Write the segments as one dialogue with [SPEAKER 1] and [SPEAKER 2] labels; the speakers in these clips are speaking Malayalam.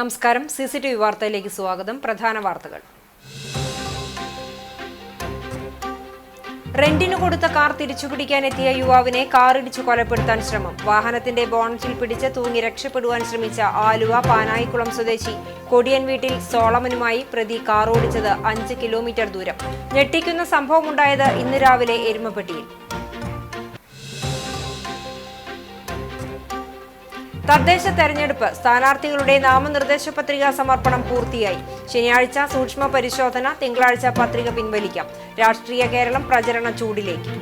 [SPEAKER 1] നമസ്കാരം, CCTV വാർത്തയിലേക്ക് സ്വാഗതം. പ്രധാന വാർത്തകൾ. റെന്റിന് കൊടുത്ത കാർ തിരിച്ചുപിടിക്കാനെത്തിയ യുവാവിനെ കാറിടിച്ചു കൊലപ്പെടുത്താൻ ശ്രമം. വാഹനത്തിന്റെ ബോണറ്റിൽ പിടിച്ച് തൂങ്ങി രക്ഷപ്പെടുവാൻ ശ്രമിച്ച ആലുവ പാനായിക്കുളം സ്വദേശി കൊടിയൻ വീട്ടിൽ സോളമനുമായി പ്രതി കാർ ഓടിച്ചത് 5 കിലോമീറ്റർ ദൂരം. ഞെട്ടിക്കുന്ന സംഭവമുണ്ടായത് ഇന്ന് രാവിലെ എരുമപ്പെട്ടിയിൽ. തദ്ദേശ തെരഞ്ഞെടുപ്പ് സ്ഥാനാർത്ഥികളുടെ നാമനിർദ്ദേശ പത്രികാ സമർപ്പണം പൂർത്തിയായി. ശനിയാഴ്ച സൂക്ഷ്മ പരിശോധന, തിങ്കളാഴ്ച പത്രിക പിൻവലിക്കാം. രാഷ്ട്രീയ കേരളം പ്രചരണ ചൂടിലേക്ക്.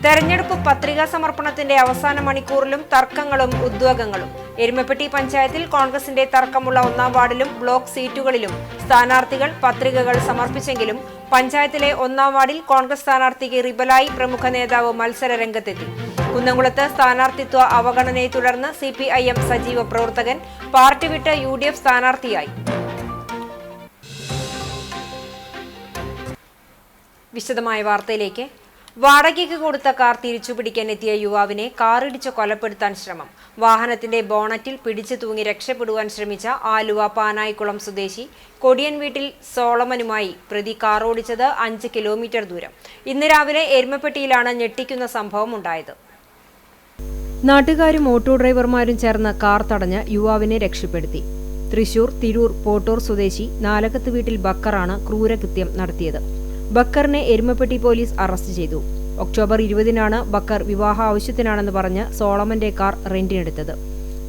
[SPEAKER 1] തെരഞ്ഞെടുപ്പ് പത്രികാ സമർപ്പണത്തിന്റെ അവസാന മണിക്കൂറിലും തർക്കങ്ങളും ഉദ്വേഗങ്ങളും. എരുമപ്പെട്ടി പഞ്ചായത്തിൽ കോൺഗ്രസിന്റെ തർക്കമുള്ള 1-ാം വാർഡിലും ബ്ലോക്ക് സീറ്റുകളിലും സ്ഥാനാർത്ഥികൾ പത്രികകൾ സമർപ്പിച്ചെങ്കിലും പഞ്ചായത്തിലെ 1-ാം വാർഡിൽ കോൺഗ്രസ് സ്ഥാനാർത്ഥിക്ക് റിബലായി പ്രമുഖ നേതാവ് മത്സര രംഗത്തെത്തി. കുന്നംകുളത്ത് സ്ഥാനാർത്ഥിത്വ അവഗണനയെ തുടർന്ന് CPIM സജീവ പ്രവർത്തകൻ പാർട്ടി വിട്ട് UDF സ്ഥാനാർത്ഥിയായി. വിശദമായ വാർത്തയിലേക്ക്. വാടകയ്ക്ക് കൊടുത്ത കാർ തിരിച്ചുപിടിക്കാനെത്തിയ യുവാവിനെ കാറിടിച്ച് കൊലപ്പെടുത്താൻ ശ്രമം. വാഹനത്തിന്റെ ബോണറ്റിൽ പിടിച്ചു തൂങ്ങി രക്ഷപ്പെടുവാൻ ശ്രമിച്ച ആലുവ പാനായിക്കുളം സ്വദേശി കൊടിയൻ വീട്ടിൽ സോളമനുമായി പ്രതി കാർ ഓടിച്ചത് 5 കിലോമീറ്റർ ദൂരം. ഇന്ന് രാവിലെ എരുമപ്പെട്ടിയിലാണ് ഞെട്ടിക്കുന്ന സംഭവം ഉണ്ടായത്. നാട്ടുകാരും ഓട്ടോ ഡ്രൈവർമാരും ചേർന്ന് കാർ തടഞ്ഞ് യുവാവിനെ രക്ഷപ്പെടുത്തി. തൃശൂർ തിരൂർ പോട്ടൂർ സ്വദേശി നാലകത്ത് വീട്ടിൽ ബക്കറാണ് ക്രൂരകൃത്യം നടത്തിയത്. ബക്കറിനെ എരുമപ്പെട്ടി പോലീസ് അറസ്റ്റ് ചെയ്തു. ഒക്ടോബർ 20-നാണ് ബക്കർ വിവാഹ ആവശ്യത്തിനാണെന്ന് പറഞ്ഞ് സോളമന്റെ കാർ റെന്റിനെടുത്തത്.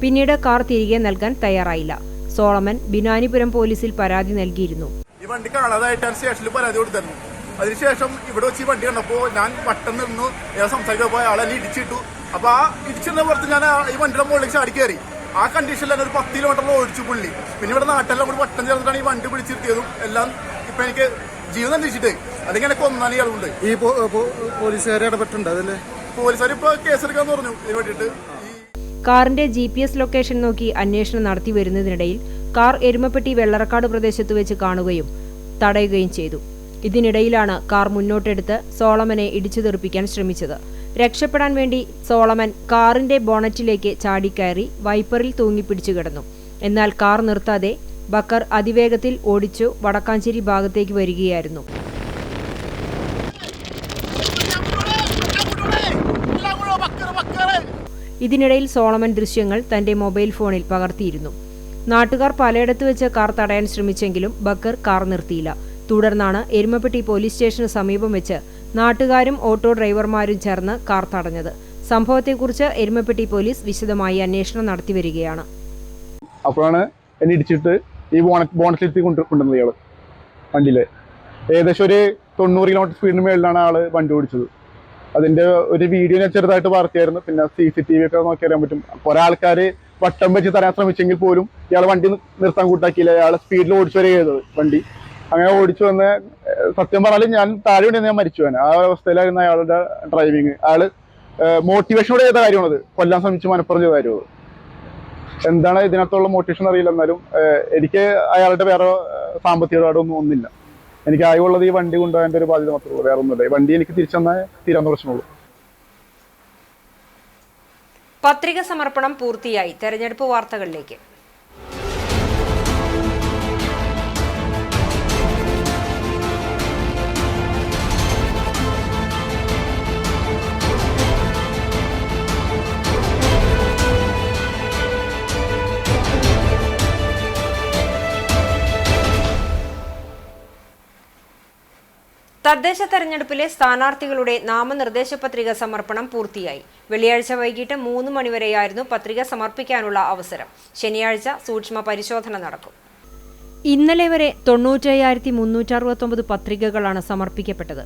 [SPEAKER 1] പിന്നീട് കാർ തിരികെ നൽകാൻ തയ്യാറായില്ല. സോളമൻ ബിനാനിപുരം പോലീസിൽ പരാതി നൽകിയിരുന്നു.
[SPEAKER 2] ഈ വണ്ടി കാണാതായിട്ടാണ് സ്റ്റേഷനിൽ പരാതി കൊടുത്തിരുന്നു. അതിനുശേഷം ഇവിടെ വെച്ച് ഈ വണ്ടി കണ്ടപ്പോ ഞാൻ പെട്ടെന്ന് നിന്ന് സംസാരിക്കാൻ ആളെ ഇടിച്ചിട്ടു. അപ്പൊ ആ ഇടിച്ചിരുന്ന പുറത്ത് ഞാൻ ഈ വണ്ടിയുടെ മുകളിലേക്ക് ചാടി കയറി. ആ കണ്ടീഷനിൽ തന്നെ ഒരു 10 കിലോമീറ്റർ ഓടിച്ചു പുള്ളി. പിന്നെ ഇവിടെ നാട്ടെല്ലാം കൂടി വട്ടം ചേർന്നിട്ടാണ് ഈ വണ്ടി പിടിച്ചിരുത്തിയതും എല്ലാം. ഇപ്പൊ എനിക്ക് ജീവൻ അന്വേഷിച്ചിട്ട് അതിങ്ങനെ കൊന്നാണ് ഇയാളുണ്ട്. ഈ പോലീസുകാരെ ഇടപെട്ടുണ്ട്. അതല്ലേ പോലീസുകാർ ഇപ്പൊ കേസെടുക്കാന്ന് പറഞ്ഞു. ഇതിന് വേണ്ടിട്ട്
[SPEAKER 1] കാറിന്റെ GPS ലൊക്കേഷൻ നോക്കി അന്വേഷണം നടത്തി വരുന്നതിനിടയിൽ കാർ എരുമപ്പെട്ടി വെള്ളറക്കാട് പ്രദേശത്ത് വെച്ച് കാണുകയും തടയുകയും ചെയ്തു. ഇതിനിടയിലാണ് കാർ മുന്നോട്ടെടുത്ത് സോളമനെ ഇടിച്ചു തെറിപ്പിക്കാൻ ശ്രമിച്ചത്. രക്ഷപ്പെടാൻ വേണ്ടി സോളമൻ കാറിന്റെ ബോണറ്റിലേക്ക് ചാടിക്കയറി വൈപ്പറിൽ തൂങ്ങിപ്പിടിച്ചു കിടന്നു. എന്നാൽ കാർ നിർത്താതെ ബക്കർ അതിവേഗത്തിൽ ഓടിച്ചു വടക്കാഞ്ചേരി ഭാഗത്തേക്ക് വരികയായിരുന്നു. ഇതിനിടയിൽ സോളമൻ ദൃശ്യങ്ങൾ തന്റെ മൊബൈൽ ഫോണിൽ പകർത്തിയിരുന്നു. നാട്ടുകാർ പലയിടത്ത് വെച്ച് കാർ തടയാൻ ശ്രമിച്ചെങ്കിലും ബക്കർ കാർ നിർത്തിയില്ല. തുടർന്നാണ് എരുമപ്പെട്ടി പോലീസ് സ്റ്റേഷന് സമീപം വെച്ച് നാട്ടുകാരും ഓട്ടോ ഡ്രൈവർമാരും ചേർന്ന് കാർ തടഞ്ഞത്. സംഭവത്തെക്കുറിച്ച് എരുമപ്പെട്ടി പോലീസ് വിശദമായി അന്വേഷണം നടത്തിവരികയാണ്.
[SPEAKER 3] അപ്പോഴാണ് എന്നെ ഇടിച്ചിട്ട് ഈ ബോണറ്റിലെത്തി കൊണ്ടുവന്നത് ഇയാള്. വണ്ടിയില് ഏകദേശം ഒരു 90 കിലോമീറ്റർ സ്പീഡിന് മേളിലാണ് ആള് വണ്ടി ഓടിച്ചത്. അതിന്റെ ഒരു വീഡിയോ ഞാൻ ചെറുതായിട്ട് വാർത്തയായിരുന്നു. പിന്നെ CCTV ഒക്കെ നോക്കി അറിയാൻ പറ്റും. കുറെ ആൾക്കാര് വട്ടം വെച്ച് തരാൻ ശ്രമിച്ചെങ്കിൽ പോലും ഇയാൾ വണ്ടി നിർത്താൻ കൂട്ടാക്കിയില്ല. ഇയാള് സ്പീഡിൽ ഓടിച്ചു വരെ ചെയ്തത് വണ്ടി. അങ്ങനെ ഓടിച്ചു വന്ന് സത്യം പറഞ്ഞാൽ ഞാൻ താഴെ ഉണ്ടെന്ന് ഞാൻ മരിച്ചു പോകാൻ. ആ അവസ്ഥയിലായിരുന്നു അയാളുടെ ഡ്രൈവിങ്. അയാള് മോട്ടിവേഷനോടെ ചെയ്ത കാര്യമാണത്. കൊല്ലാൻ ശ്രമിച്ച് മനപ്പുറം ചെയ്ത കാര്യമാണ്. എന്താണ് ഇതിനകത്തുള്ള മോട്ടിവേഷൻ അറിയില്ല. എന്നാലും എനിക്ക് അയാളുടെ വേറെ സാമ്പത്തിക ഇടപാടൊന്നും ഒന്നുമില്ല. എനിക്ക് ആയുള്ളത് ഈ വണ്ടി കൊണ്ടുപോകാൻ ഒരു ബാധ്യത മാത്രമേ ഉള്ളൂ. വേറെ ഒന്നുമില്ല. ഈ വണ്ടി എനിക്ക് തിരിച്ചെന്നാൽ തീരാവുന്ന പ്രശ്നമുള്ളൂ.
[SPEAKER 1] പത്രിക സമർപ്പണം പൂർത്തിയായി. തെരഞ്ഞെടുപ്പ് വാർത്തകളിലേക്ക്. തദ്ദേശ തെരഞ്ഞെടുപ്പിലെ സ്ഥാനാർത്ഥികളുടെ നാമനിർദ്ദേശ പത്രിക സമർപ്പണം പൂർത്തിയായി. വെള്ളിയാഴ്ച വൈകിട്ട് 3 മണിവരെയായിരുന്നു പത്രിക സമർപ്പിക്കാനുള്ള അവസരം. ശനിയാഴ്ച സൂക്ഷ്മ പരിശോധന നടക്കും. ഇന്നലെ വരെ 95,369 പത്രികകളാണ് സമർപ്പിക്കപ്പെട്ടത്.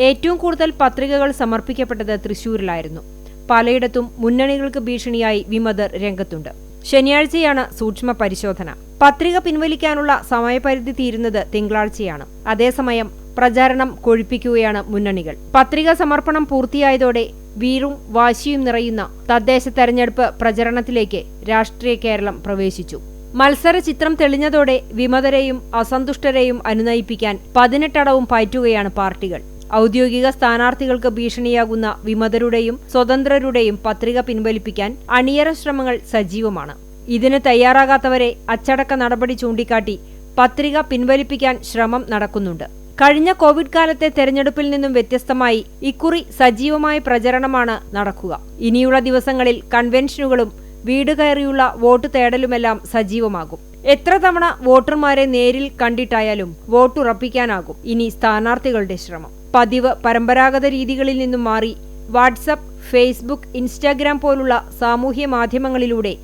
[SPEAKER 1] ഏറ്റവും കൂടുതൽ പത്രികകൾ സമർപ്പിക്കപ്പെട്ടത് തൃശൂരിലായിരുന്നു. പലയിടത്തും മുന്നണികൾക്ക് ഭീഷണിയായി വിമതർ രംഗത്തുണ്ട്. ശനിയാഴ്ചയാണ് സൂക്ഷ്മ പരിശോധന. പത്രിക പിൻവലിക്കാനുള്ള സമയപരിധി തീരുന്നത് തിങ്കളാഴ്ചയാണ്. അതേസമയം പ്രചാരണം കൊഴുപ്പിക്കുകയാണ് മുന്നണികൾ. പത്രികാ സമർപ്പണം പൂർത്തിയായതോടെ വീറും വാശിയും നിറയുന്ന തദ്ദേശ തെരഞ്ഞെടുപ്പ് പ്രചരണത്തിലേക്ക് രാഷ്ട്രീയ കേരളം പ്രവേശിച്ചു. മത്സര ചിത്രം തെളിഞ്ഞതോടെ വിമതരെയും അസന്തുഷ്ടരെയും അനുനയിപ്പിക്കാൻ 18 അടവും പയറ്റുകയാണ് പാർട്ടികൾ. ഔദ്യോഗിക സ്ഥാനാർത്ഥികൾക്ക് ഭീഷണിയാകുന്ന വിമതരുടെയും സ്വതന്ത്രരുടെയും പത്രിക പിൻവലിപ്പിക്കാൻ അണിയറ ശ്രമങ്ങൾ സജീവമാണ്. ഇതിന് തയ്യാറാകാത്തവരെ അച്ചടക്ക നടപടി ചൂണ്ടിക്കാട്ടി പത്രിക പിൻവലിപ്പിക്കാൻ ശ്രമം നടക്കുന്നുണ്ട്. കഴിഞ്ഞ കോവിഡ് കാലത്തെ തെരഞ്ഞെടുപ്പിൽ നിന്നും വ്യത്യസ്തമായി ഇക്കുറി സജീവമായ പ്രചരണമാണ് നടക്കുക. ഇനിയുള്ള ദിവസങ്ങളിൽ കൺവെൻഷനുകളും വീട് കയറിയുള്ള വോട്ട് തേടലുമെല്ലാം സജീവമാകും. എത്ര തവണ വോട്ടർമാരെ നേരിൽ കണ്ടിട്ടായാലും വോട്ടുറപ്പിക്കാനാകും ഇനി സ്ഥാനാർത്ഥികളുടെ ശ്രമം. പതിവ് പരമ്പരാഗത രീതികളിൽ നിന്നും മാറി വാട്സപ്പ്, ഫേസ്ബുക്ക്, ഇൻസ്റ്റാഗ്രാം പോലുള്ള സാമൂഹ്യ മാധ്യമങ്ങളിലൂടെ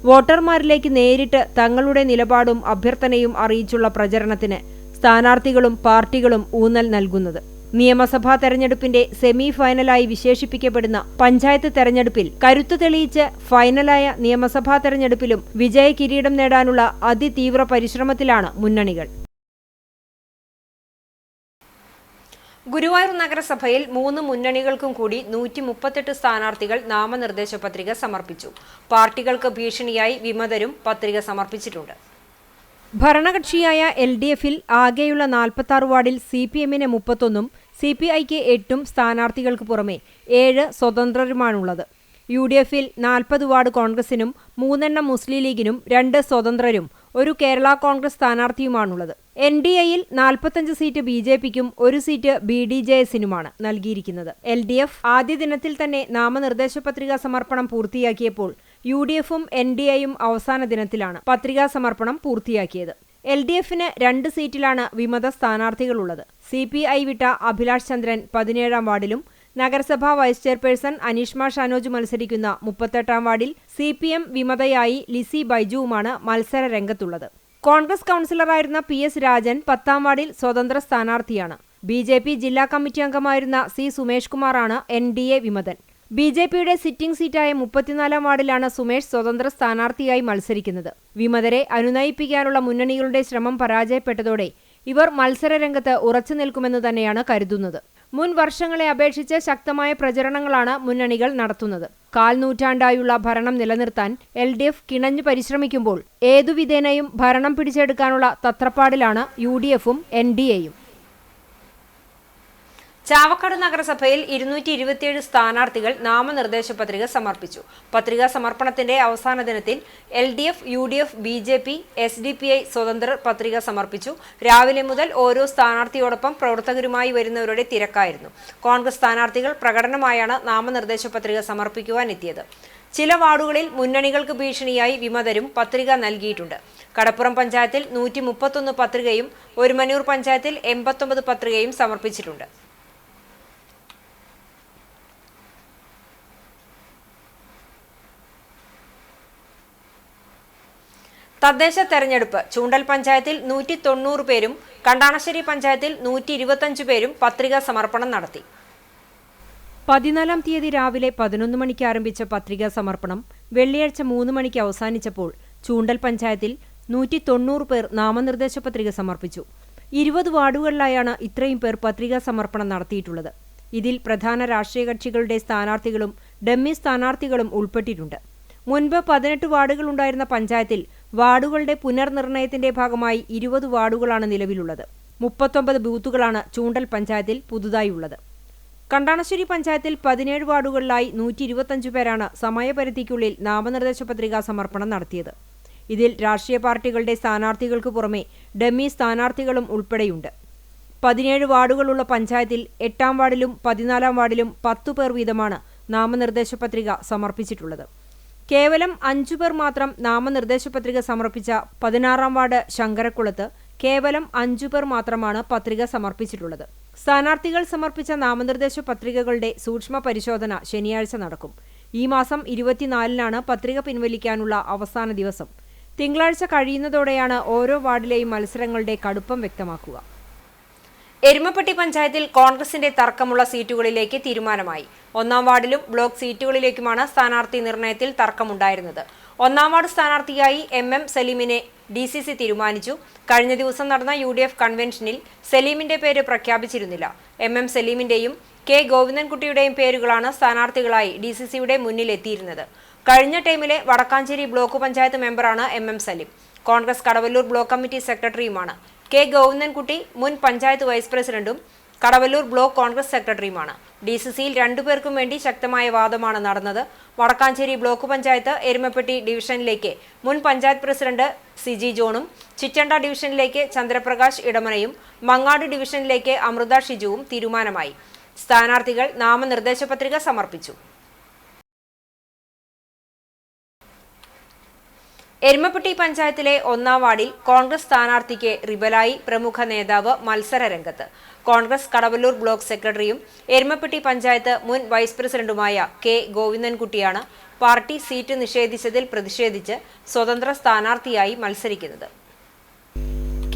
[SPEAKER 1] വോട്ടർമാരിലേക്ക് നേരിട്ട് തങ്ങളുടെ നിലപാടും അഭ്യർത്ഥനയും അറിയിച്ചുള്ള പ്രചരണത്തിന് സ്ഥാനാർത്ഥികളും പാർട്ടികളും ഊന്നൽ നൽകുന്നത്. നിയമസഭാ തെരഞ്ഞെടുപ്പിന്റെ സെമി ഫൈനലായി വിശേഷിപ്പിക്കപ്പെടുന്ന പഞ്ചായത്ത് തെരഞ്ഞെടുപ്പിൽ കരുത്തു തെളിയിച്ച് ഫൈനലായ നിയമസഭാ തെരഞ്ഞെടുപ്പിലും വിജയ കിരീടം നേടാനുള്ള അതിതീവ്ര പരിശ്രമത്തിലാണ് മുന്നണികൾ. ഗുരുവായൂർ നഗരസഭയിൽ 3 മുന്നണികൾക്കും കൂടി 138 സ്ഥാനാർത്ഥികൾ നാമനിർദ്ദേശ പത്രിക സമർപ്പിച്ചു. പാർട്ടികൾക്ക് ഭീഷണിയായി വിമതരും പത്രിക സമർപ്പിച്ചിട്ടുണ്ട്. ഭരണകക്ഷിയായ LDFിൽ ആകെയുള്ള 46 വാർഡിൽ CPMന് 31, CPIക്ക് 8 സ്ഥാനാർത്ഥികൾക്ക് പുറമെ 7 സ്വതന്ത്രരുമാണുള്ളത്. UDFിൽ 40 വാർഡ് കോൺഗ്രസിനും 3 മുസ്ലിം ലീഗിനും 2 സ്വതന്ത്രരും 1 കേരള കോൺഗ്രസ് സ്ഥാനാർത്ഥിയുമാണുള്ളത്. NDAയിൽ 45 സീറ്റ് BJPക്കും 1 സീറ്റ് BDJSനുമാണ് നൽകിയിരിക്കുന്നത്. LDF ആദ്യ ദിനത്തിൽ തന്നെ നാമനിർദ്ദേശ പത്രികാ സമർപ്പണം പൂർത്തിയാക്കിയപ്പോൾ UDFും NDAയും അവസാന ദിനത്തിലാണ് പത്രികാ സമർപ്പണം പൂർത്തിയാക്കിയത്. LDFന് 2 സീറ്റിലാണ് വിമത സ്ഥാനാർത്ഥികളുള്ളത്. CPI വിട്ട അഭിലാഷ് ചന്ദ്രൻ 17 വാർഡിലും നഗരസഭാ വൈസ് ചെയർപേഴ്സൺ അനീഷ്മ ഷാനോജ് മത്സരിക്കുന്ന 38 വാർഡിൽ CPM വിമതയായി ലിസി ബൈജുവുമാണ് മത്സര രംഗത്തുള്ളത്. കോൺഗ്രസ് കൗൺസിലറായിരുന്ന PS രാജൻ 10 വാർഡിൽ സ്വതന്ത്ര സ്ഥാനാർത്ഥിയാണ്. BJP ജില്ലാ കമ്മിറ്റി അംഗമായിരുന്ന C സുമേഷ് കുമാറാണ് NDA വിമതൻ. BJPയുടെ സിറ്റിംഗ് സീറ്റായ 34 വാർഡിലാണ് സുമേഷ് സ്വതന്ത്ര സ്ഥാനാർത്ഥിയായി മത്സരിക്കുന്നത്. വിമതരെ അനുനയിപ്പിക്കാനുള്ള മുന്നണികളുടെ ശ്രമം പരാജയപ്പെട്ടതോടെ ഇവർ മത്സരരംഗത്ത് ഉറച്ചു നിൽക്കുമെന്ന് തന്നെയാണ് കരുതുന്നത്. മുൻ വർഷങ്ങളെ അപേക്ഷിച്ച് ശക്തമായ പ്രചരണങ്ങളാണ് മുന്നണികൾ നടത്തുന്നത്. 1/4 നൂറ്റാണ്ടായുള്ള ഭരണം നിലനിർത്താൻ LDF കിണഞ്ഞു പരിശ്രമിക്കുമ്പോൾ ഏതുവിധേനയും ഭരണം പിടിച്ചെടുക്കാനുള്ള തത്രപ്പാടിലാണ് UDFും NDAയും. ചാവക്കാട് നഗരസഭയിൽ 227 സ്ഥാനാർത്ഥികൾ നാമനിർദ്ദേശ പത്രിക സമർപ്പിച്ചു. പത്രികാ സമർപ്പണത്തിന്റെ അവസാന ദിനത്തിൽ LDF, UDF, BJP, SDPI സ്വതന്ത്രർ പത്രിക സമർപ്പിച്ചു. രാവിലെ മുതൽ ഓരോ സ്ഥാനാർത്ഥിയോടൊപ്പം പ്രവർത്തകരുമായി വരുന്നവരുടെ തിരക്കായിരുന്നു. കോൺഗ്രസ് സ്ഥാനാർത്ഥികൾ പ്രകടനമായാണ് നാമനിർദ്ദേശ പത്രിക സമർപ്പിക്കുവാനെത്തിയത്. ചില വാർഡുകളിൽ മുന്നണികൾക്ക് ഭീഷണിയായി വിമതരും പത്രിക നൽകിയിട്ടുണ്ട്. കടപ്പുറം പഞ്ചായത്തിൽ 131 പത്രികയും ഒരുമനൂർ പഞ്ചായത്തിൽ 89 പത്രികയും സമർപ്പിച്ചിട്ടുണ്ട്. തദ്ദേശ തെരഞ്ഞെടുപ്പ് ചൂണ്ടൽ പഞ്ചായത്തിൽ 190 പേരും കണ്ടാണശ്ശേരി പഞ്ചായത്തിൽ 125 പേരും പത്രികാ സമർപ്പണം നടത്തി. 14-ാം തീയതി രാവിലെ 11 മണിക്ക് ആരംഭിച്ച പത്രികാ സമർപ്പണം വെള്ളിയാഴ്ച 3 മണിക്ക് അവസാനിച്ചപ്പോൾ ചൂണ്ടൽ പഞ്ചായത്തിൽ 190 പേർ നാമനിർദ്ദേശ പത്രിക സമർപ്പിച്ചു. 20 വാർഡുകളിലായാണ് ഇത്രയും പേർ പത്രികാ സമർപ്പണം നടത്തിയിട്ടുള്ളത്. ഇതിൽ പ്രധാന രാഷ്ട്രീയ കക്ഷികളുടെ സ്ഥാനാർത്ഥികളും ഡമ്മി സ്ഥാനാർത്ഥികളും ഉൾപ്പെട്ടിട്ടുണ്ട്. മുൻപ് 18 വാർഡുകളുണ്ടായിരുന്ന പഞ്ചായത്തിൽ വാർഡുകളുടെ പുനർനിർണയത്തിന്റെ ഭാഗമായി 20 വാർഡുകളാണ് നിലവിലുള്ളത്. 39 ബൂത്തുകളാണ് ചൂണ്ടൽ പഞ്ചായത്തിൽ പുതുതായുള്ളത്. കണ്ടാണശ്ശേരി പഞ്ചായത്തിൽ 17 വാർഡുകളിലായി 125 പേരാണ് സമയപരിധിക്കുള്ളിൽ നാമനിർദ്ദേശ പത്രികാ സമർപ്പണം നടത്തിയത്. ഇതിൽ രാഷ്ട്രീയ പാർട്ടികളുടെ സ്ഥാനാർത്ഥികൾക്ക് പുറമെ ഡമ്മി സ്ഥാനാർത്ഥികളും ഉൾപ്പെടെയുണ്ട്. 17 വാർഡുകളുള്ള പഞ്ചായത്തിൽ 8-ാം വാർഡിലും 14-ാം വാർഡിലും 10 പേർ വീതമാണ് നാമനിർദ്ദേശ പത്രിക സമർപ്പിച്ചിട്ടുള്ളത്. കേവലം 5 പേർ മാത്രം നാമനിർദ്ദേശ പത്രിക സമർപ്പിച്ച 16-ാം വാർഡ് ശങ്കരക്കുളത്ത് കേവലം 5 പേർ മാത്രമാണ് പത്രിക സമർപ്പിച്ചിട്ടുള്ളത്. സ്ഥാനാർത്ഥികൾ സമർപ്പിച്ച നാമനിർദ്ദേശ പത്രികകളുടെ സൂക്ഷ്മ പരിശോധന ശനിയാഴ്ച നടക്കും. ഈ മാസം 24-നാണ് പത്രിക പിൻവലിക്കാനുള്ള അവസാന ദിവസം. തിങ്കളാഴ്ച കഴിയുന്നതോടെയാണ് ഓരോ വാർഡിലെയും മത്സരങ്ങളുടെ കടുപ്പം വ്യക്തമാക്കുക. എരുമപ്പെട്ടി പഞ്ചായത്തിൽ കോൺഗ്രസിന്റെ തർക്കമുള്ള സീറ്റുകളിലേക്ക് തീരുമാനമായി. 1-ാം വാർഡിലും ബ്ലോക്ക് സീറ്റുകളിലേക്കുമാണ് സ്ഥാനാർത്ഥി നിർണയത്തിൽ തർക്കമുണ്ടായിരുന്നത്. 1-ാം വാർഡ് സ്ഥാനാർത്ഥിയായി MM സലീമിനെ DCC തീരുമാനിച്ചു. കഴിഞ്ഞ ദിവസം നടന്ന UDF കൺവെൻഷനിൽ സലീമിന്റെ പേര് പ്രഖ്യാപിച്ചിരുന്നില്ല. MM സലീമിന്റെയും K ഗോവിന്ദൻകുട്ടിയുടെയും പേരുകളാണ് സ്ഥാനാർത്ഥികളായി DCCയുടെ മുന്നിലെത്തിയിരുന്നത്. കഴിഞ്ഞ ടൈമിലെ വടക്കാഞ്ചേരി ബ്ലോക്ക് പഞ്ചായത്ത് മെമ്പറാണ് MM Saleem. Congress Kadavallur block committee സെക്രട്ടറിയുമാണ്. K ഗോവിന്ദൻകുട്ടി മുൻ പഞ്ചായത്ത് വൈസ് പ്രസിഡന്റും കടവല്ലൂർ ബ്ലോക്ക് കോൺഗ്രസ് സെക്രട്ടറിയുമാണ്. DCCയിൽ രണ്ടുപേർക്കും വേണ്ടി ശക്തമായ വാദമാണ് നടന്നത്. വടക്കാഞ്ചേരി ബ്ലോക്ക് പഞ്ചായത്ത് എരുമപ്പെട്ടി ഡിവിഷനിലേക്ക് മുൻ പഞ്ചായത്ത് പ്രസിഡന്റ് CG ജോണും, ചിറ്റണ്ട ഡിവിഷനിലേക്ക് ചന്ദ്രപ്രകാശ് ഇടമനയും, മങ്ങാട് ഡിവിഷനിലേക്ക് അമൃത ഷിജുവും തീരുമാനമായി. സ്ഥാനാർത്ഥികൾ നാമനിർദ്ദേശ പത്രിക സമർപ്പിച്ചു. എരുമപ്പെട്ടി പഞ്ചായത്തിലെ 1-ാം വാർഡിൽ കോൺഗ്രസ് സ്ഥാനാർത്ഥിക്ക് റിബലായി പ്രമുഖ നേതാവ് മത്സര രംഗത്ത്. കോൺഗ്രസ് കടവല്ലൂർ ബ്ലോക്ക് സെക്രട്ടറിയും എരുമപ്പെട്ടി പഞ്ചായത്ത് മുൻ വൈസ് പ്രസിഡന്റുമായ K ഗോവിന്ദൻകുട്ടിയാണ് പാർട്ടി സീറ്റ് നിഷേധിച്ചതിൽ പ്രതിഷേധിച്ച് സ്വതന്ത്ര സ്ഥാനാർത്ഥിയായി മത്സരിക്കുന്നത്.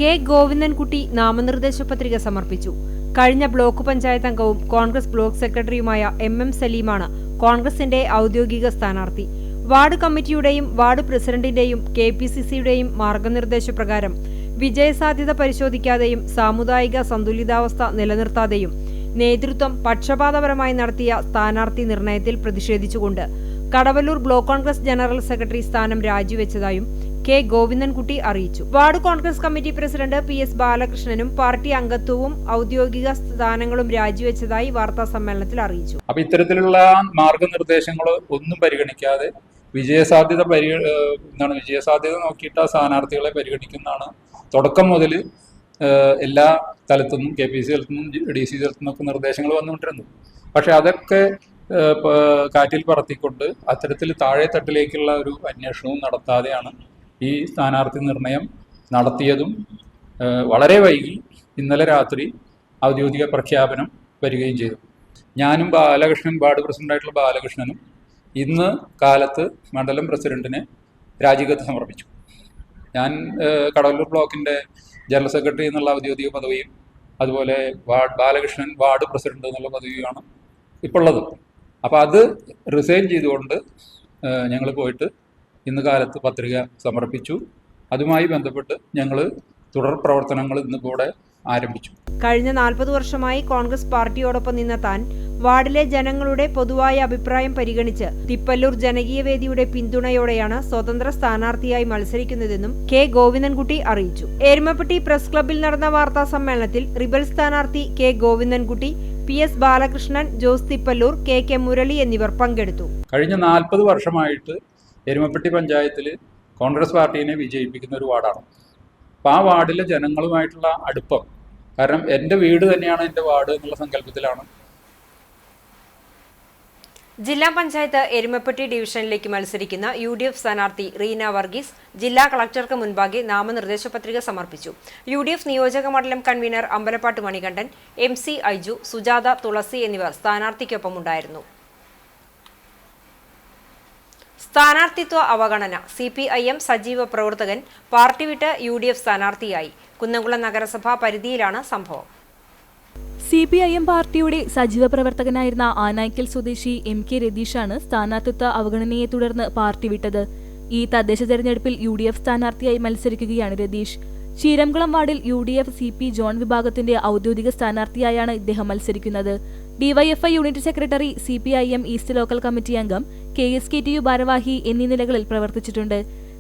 [SPEAKER 1] K ഗോവിന്ദൻകുട്ടി നാമനിർദ്ദേശ പത്രിക സമർപ്പിച്ചു. കഴിഞ്ഞ ബ്ലോക്ക് പഞ്ചായത്ത് അംഗവും കോൺഗ്രസ് ബ്ലോക്ക് സെക്രട്ടറിയുമായ MM സലീമാണ് കോൺഗ്രസിന്റെ ഔദ്യോഗിക സ്ഥാനാർത്ഥി. വാർഡ് കമ്മിറ്റിയുടെയും വാർഡ് പ്രസിഡന്റിന്റെയും KPCCയുടെയും മാർഗനിർദ്ദേശപ്രകാരം വിജയസാധ്യത പരിശോധിക്കാതെയും സാമുദായിക സന്തുലിതാവസ്ഥ നിലനിർത്താതെയും നേതൃത്വം പക്ഷപാതപരമായി നടത്തിയ സ്ഥാനാർത്ഥി നിർണയത്തിൽ പ്രതിഷേധിച്ചുകൊണ്ട് Kadavallur block Congress general secretary സ്ഥാനം രാജിവെച്ചതായും K ഗോവിന്ദൻകുട്ടി അറിയിച്ചു. Ward Congress committee president PS ബാലകൃഷ്ണനും പാർട്ടി അംഗത്വവും ഔദ്യോഗിക സ്ഥാനങ്ങളും രാജിവെച്ചതായി വാർത്താ സമ്മേളനത്തിൽ അറിയിച്ചു.
[SPEAKER 4] അപ്പൊ ഇത്തരത്തിലുള്ള മാർഗനിർദ്ദേശങ്ങൾ ഒന്നും പരിഗണിക്കാതെ വിജയസാധ്യത നോക്കിയിട്ട് ആ സ്ഥാനാർത്ഥികളെ പരിഗണിക്കുന്നതാണ് തുടക്കം മുതൽ എല്ലാ തലത്തുനിന്നും KPC തലത്തുനിന്നും DC തലത്തുനിന്നൊക്കെ നിർദ്ദേശങ്ങൾ വന്നുകൊണ്ടിരുന്നു. പക്ഷെ അതൊക്കെ കാറ്റിൽ പറത്തിക്കൊണ്ട് അത്തരത്തിൽ താഴെത്തട്ടിലേക്കുള്ള ഒരു അന്വേഷണവും നടത്താതെയാണ് ഈ സ്ഥാനാർത്ഥി നിർണയം നടത്തിയതും വളരെ വൈകി ഇന്നലെ രാത്രി ഔദ്യോഗിക പ്രഖ്യാപനം വരികയും ചെയ്തു. ഞാനും വാർഡ് പ്രസിഡന്റായിട്ടുള്ള ബാലകൃഷ്ണനും ഇന്ന് കാലത്ത് മണ്ഡലം പ്രസിഡന്റിന് രാജിക്കത്ത് സമർപ്പിച്ചു. ഞാൻ കടവല്ലൂർ ബ്ലോക്കിന്റെ ജനറൽ സെക്രട്ടറി എന്നുള്ള ഔദ്യോഗിക പദവിയും അതുപോലെ ബാലകൃഷ്ണൻ വാർഡ് പ്രസിഡന്റ് എന്നുള്ള പദവിയുമാണ് ഇപ്പോൾ ഉള്ളത്. അപ്പോൾ അത് റിസൈൻ ചെയ്തുകൊണ്ട് ഞങ്ങൾ പോയിട്ട് ഇന്ന് കാലത്ത് പത്രിക സമർപ്പിച്ചു. അതുമായി ബന്ധപ്പെട്ട് ഞങ്ങൾ തുടർ പ്രവർത്തനങ്ങൾ ഇന്നിവിടെ ആരംഭിച്ചു.
[SPEAKER 1] കഴിഞ്ഞ 40 വർഷമായി കോൺഗ്രസ് പാർട്ടിയോടൊപ്പം നിന്ന താൻ വാർഡിലെ ജനങ്ങളുടെ പൊതുവായ അഭിപ്രായം പരിഗണിച്ച് തിപ്പല്ലൂർ ജനകീയ വേദിയുടെ പിന്തുണയോടെയാണ് സ്വതന്ത്ര സ്ഥാനാർത്ഥിയായി മത്സരിക്കുന്നതെന്നും K ഗോവിന്ദൻകുട്ടി അറിയിച്ചു. എരുമപ്പെട്ടി പ്രസ് ക്ലബ്ബിൽ നടന്ന വാർത്താ സമ്മേളനത്തിൽ റിബൽ സ്ഥാനാർത്ഥി K Govindankutty, PS Balakrishnan, Jose തിപ്പല്ലൂർ, KK Murali എന്നിവർ പങ്കെടുത്തു.
[SPEAKER 4] കഴിഞ്ഞ 40 വർഷമായിട്ട് എരുമപ്പെട്ടി പഞ്ചായത്തിൽ കോൺഗ്രസ് പാർട്ടിയെ വിജയിപ്പിക്കുന്ന ഒരു വാർഡാണ്. അപ്പോൾ ആ വാർഡിലെ ജനങ്ങളുമായിട്ടുള്ള അടുപ്പം, കാരണം എൻ്റെ വീട് തന്നെയാണ് എൻ്റെ വാർഡ് എന്നുള്ള സങ്കല്പത്തിലാണ്.
[SPEAKER 1] ജില്ലാ പഞ്ചായത്ത് എരുമപ്പെട്ടി ഡിവിഷനിലേക്ക് മത്സരിക്കുന്ന UDF സ്ഥാനാർത്ഥി റീന വർഗീസ് ജില്ലാ കളക്ടർക്ക് മുൻപാകെ നാമനിർദ്ദേശ പത്രിക സമർപ്പിച്ചു. UDF നിയോജക മണ്ഡലം കൺവീനർ അമ്പലപ്പാട്ട് മണികണ്ഠൻ, MC ഐജു, സുജാത, തുളസി എന്നിവർ സ്ഥാനാർത്ഥിക്കൊപ്പമുണ്ടായിരുന്നു. സ്ഥാനാർത്ഥിത്വ അവഗണന. CPIM സജീവ പ്രവർത്തകൻ പാർട്ടി വിട്ട് UDF സ്ഥാനാർത്ഥിയായി. കുന്നംകുളം നഗരസഭാ പരിധിയിലാണ് സംഭവം.
[SPEAKER 5] CPIM പാർട്ടിയുടെ സജീവ പ്രവർത്തകനായിരുന്ന ആനായ്ക്കൽ സ്വദേശി MK രതീഷാണ് സ്ഥാനാർത്ഥിത്വ അവഗണനയെ തുടർന്ന് പാർട്ടി വിട്ടത്. ഈ തദ്ദേശ തെരഞ്ഞെടുപ്പിൽ UDF സ്ഥാനാർത്ഥിയായി മത്സരിക്കുകയാണ് രതീഷ്. ചീരംകുളം വാർഡിൽ UDF CP ജോൺ വിഭാഗത്തിന്റെ ഔദ്യോഗിക സ്ഥാനാർത്ഥിയായാണ് ഇദ്ദേഹം മത്സരിക്കുന്നത്. DYFI unit secretary, CPIM east local committee അംഗം, KSKTU ഭാരവാഹി എന്നീ നിലകളിൽ പ്രവർത്തിച്ചിട്ടുണ്ട്.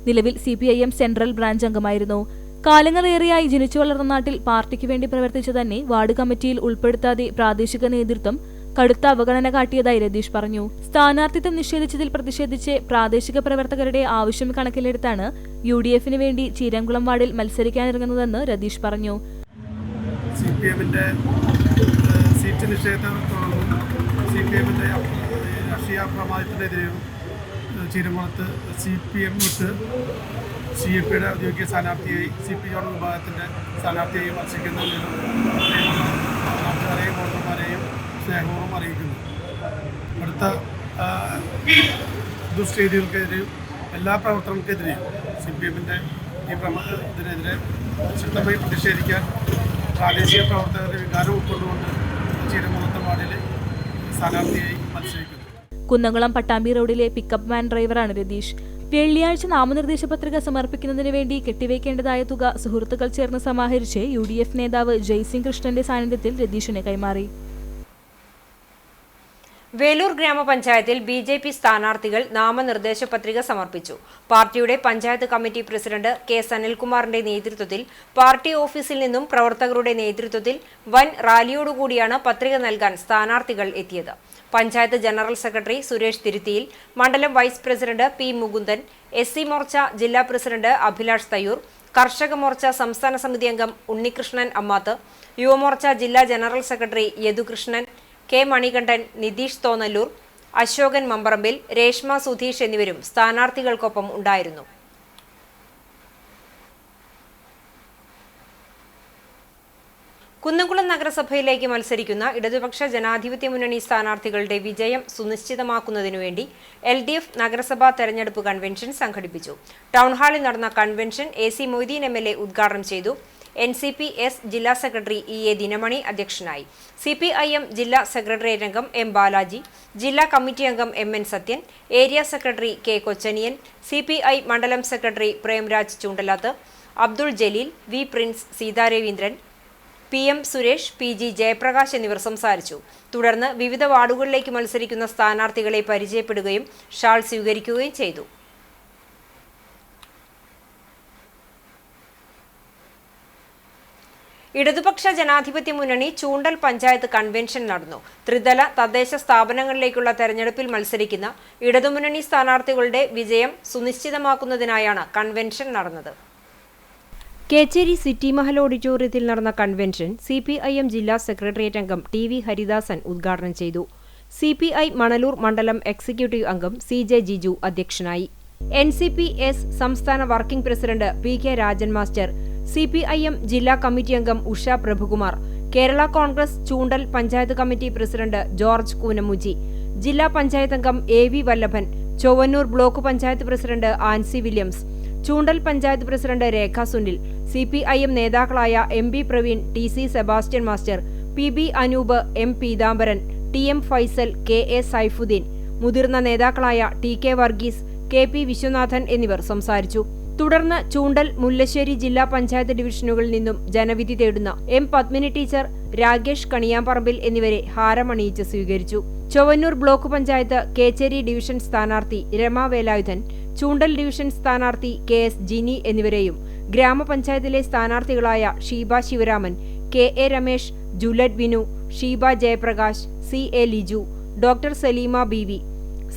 [SPEAKER 5] നിലവിൽ CPIM സെൻട്രൽ ബ്രാഞ്ച് അംഗമായിരുന്നു. കാലങ്ങളേറെയായി ജനിച്ചു വളർന്ന നാട്ടിൽ പാർട്ടിക്ക് വേണ്ടി പ്രവർത്തിച്ച തന്നെ വാർഡ് കമ്മിറ്റിയിൽ ഉൾപ്പെടുത്താതെ പ്രാദേശിക നേതൃത്വം കടുത്ത അവഗണന കാട്ടിയതായി രതീഷ് പറഞ്ഞു. സ്ഥാനാർത്ഥിത്വം നിഷേധിച്ചതിൽ പ്രതിഷേധിച്ച് പ്രാദേശിക പ്രവർത്തകരുടെ ആവശ്യം കണക്കിലെടുത്താണ് UDFന് വേണ്ടി ചീരംകുളം വാർഡിൽ മത്സരിക്കാനിറങ്ങുന്നതെന്ന് രതീഷ് പറഞ്ഞു.
[SPEAKER 6] CPMന്റെ സീറ്റ് നിഷേധത്തെ തുടർന്നും CPMന്റെ രാഷ്ട്രീയ പ്രമാദത്തിനെതിരെയും ചീരംകുളത്ത് CPM വിട്ട് CFയുടെ ഔദ്യോഗിക സ്ഥാനാർത്ഥിയായി CP ജോൺ വിഭാഗത്തിൻ്റെ സ്ഥാനാർത്ഥിയായി മത്സരിക്കുന്നതിനും നാട്ടുകാരെയും വോട്ടർമാരെയും സ്നേഹപൂർവ്വം അറിയിക്കുന്നു. അടുത്ത ദുഷ്ചെയ്തികൾക്കെതിരെയും എല്ലാ പ്രവർത്തനങ്ങൾക്കെതിരെയും CPMന്റെ ഈ ഇതിനെതിരെ ശക്തമായി പ്രതിഷേധിക്കാൻ പ്രാദേശിക പ്രവർത്തകരുടെ വികാരം ഉൾക്കൊണ്ടുകൊണ്ട് കൊച്ചിയുടെ 3ാം വാർഡിൽ സ്ഥാനാർത്ഥിയായി മത്സരിക്കുന്നു.
[SPEAKER 5] കുന്നംകുളം പട്ടാമ്പി റോഡിലെ പിക്കപ്പ് വാൻ ഡ്രൈവറാണ് രതീഷ്. വെള്ളിയാഴ്ച നാമനിർദ്ദേശ പത്രിക സമർപ്പിക്കുന്നതിന് വേണ്ടി കെട്ടിവയ്ക്കേണ്ടതായ തുക സുഹൃത്തുക്കൾ ചേർന്ന് സമാഹരിച്ച് UDF നേതാവ് ജയ്സിംഗ് കൃഷ്ണന്റെ സാന്നിധ്യത്തിൽ രതീഷിന് കൈമാറി.
[SPEAKER 1] വേലൂർ ഗ്രാമപഞ്ചായത്തിൽ BJP സ്ഥാനാർത്ഥികൾ നാമനിർദ്ദേശ പത്രിക സമർപ്പിച്ചു. പാർട്ടിയുടെ പഞ്ചായത്ത് കമ്മിറ്റി പ്രസിഡന്റ് K. സനിൽകുമാറിന്റെ നേതൃത്വത്തിൽ പാർട്ടി ഓഫീസിൽ നിന്നും പ്രവർത്തകരുടെ നേതൃത്വത്തിൽ വൻ റാലിയോടുകൂടിയാണ് പത്രിക നൽകാൻ സ്ഥാനാർത്ഥികൾ എത്തിയത്. പഞ്ചായത്ത് ജനറൽ സെക്രട്ടറി സുരേഷ് തിരുത്തിയിൽ, മണ്ഡലം vice president P. Mukundan, SC Morcha ജില്ലാ പ്രസിഡന്റ് അഭിലാഷ് തയ്യൂർ, കർഷക മോർച്ച സംസ്ഥാന സമിതി അംഗം ഉണ്ണികൃഷ്ണൻ അമ്മാത്ത്, യുവമോർച്ച ജില്ലാ general secretary Yadukrishnan, K. Manikandan, Nitheesh Thonnallur, Ashokan Mambarambil, Reshma Sudheesh എന്നിവരും സ്ഥാനാർത്ഥികൾക്കൊപ്പം ഉണ്ടായിരുന്നു. കുന്നംകുളം നഗരസഭയിലേക്ക് മത്സരിക്കുന്ന ഇടതുപക്ഷ ജനാധിപത്യ മുന്നണി സ്ഥാനാർത്ഥികളുടെ വിജയം സുനിശ്ചിതമാക്കുന്നതിനുവേണ്ടി LDF നഗരസഭാ തെരഞ്ഞെടുപ്പ് കൺവെൻഷൻ സംഘടിപ്പിച്ചു. ടൗൺഹാളിൽ നടന്ന കൺവെൻഷൻ AC മൊയ്തീൻ MLA ഉദ്ഘാടനം ചെയ്തു. NCP-S ജില്ലാ സെക്രട്ടറി EA ദിനമണി അധ്യക്ഷനായി. CPIM ജില്ലാ സെക്രട്ടേറിയറ്റ് അംഗം M. ബാലാജി, ജില്ലാ കമ്മിറ്റി അംഗം MN Sathyan, area secretary K. Kochaniyan, CPI മണ്ഡലം secretary Premraj Choondalath, Abdul Jaleel, V. Prince, Seetha Raveendran, PM Suresh, PG Jayaprakash എന്നിവർ സംസാരിച്ചു. തുടർന്ന് വിവിധ വാർഡുകളിലേക്ക് മത്സരിക്കുന്ന സ്ഥാനാർത്ഥികളെ പരിചയപ്പെടുകയും ഷാൾ സ്വീകരിക്കുകയും ചെയ്തു. ഇടതുപക്ഷ ജനാധിപത്യ മുന്നണി ചൂണ്ടൽ പഞ്ചായത്ത് കൺവെൻഷൻ നടന്നു. ത്രിതല തദ്ദേശ സ്ഥാപനങ്ങളിലേക്കുള്ള തെരഞ്ഞെടുപ്പിൽ മത്സരിക്കുന്ന ഇടതുമുന്നണി സ്ഥാനാർത്ഥികളുടെ വിജയം സുനിശ്ചിതമാക്കുന്നതിനായാണ് കൺവെൻഷൻ നടന്നത്. കേച്ചേരി സിറ്റി മഹൽ ഓഡിറ്റോറിയത്തിൽ നടന്ന കൺവെൻഷൻ CPIM ജില്ലാ സെക്രട്ടേറിയറ്റ് അംഗം TV ഹരിദാസൻ ഉദ്ഘാടനം ചെയ്തു. CPI മണലൂർ മണ്ഡലം എക്സിക്യൂട്ടീവ് അംഗം CJ ജിജു അധ്യക്ഷനായി. NCP-S സംസ്ഥാന working president PK Rajan master, CPIM ജില്ലാ കമ്മിറ്റി അംഗം Usha Prabhukumar, Kerala Congress Choondal panchayat committee president George Koonamuji, ജില്ലാ പഞ്ചായത്ത് അംഗം AV Vallabhan, Chowwannur block panchayat president Ancy Williams, Choondal panchayat president Rekha Sunil, CPIM നേതാക്കളായ MB Praveen, TC Sebastian master, PB Anoop, M. Peethambaran, TM Faisal, KA Saifuddeen, മുതിർന്ന നേതാക്കളായ TK വർഗീസ്, KP വിശ്വനാഥൻ എന്നിവർ സംസാരിച്ചു. തുടർന്ന് ചൂണ്ടൽ, മുല്ലശ്ശേരി ജില്ലാ പഞ്ചായത്ത് ഡിവിഷനുകളിൽ നിന്നും ജനവിധി തേടുന്ന M. പത്മിനി ടീച്ചർ, രാകേഷ് കണിയാമ്പറമ്പിൽ എന്നിവരെ ഹാരമണിയിച്ച് സ്വീകരിച്ചു. ചൊവ്വന്നൂർ ബ്ലോക്ക് പഞ്ചായത്ത് കേച്ചേരി ഡിവിഷൻ സ്ഥാനാർത്ഥി രമ വേലായുധൻ, ചൂണ്ടൽ ഡിവിഷൻ സ്ഥാനാർത്ഥി KS ജിനി എന്നിവരെയും ഗ്രാമപഞ്ചായത്തിലെ സ്ഥാനാർത്ഥികളായ Sheeba Sivaraman, KA Ramesh, Juliet Vinu, Sheeba Jayaprakash, CA Liju, doctor Saleema BV,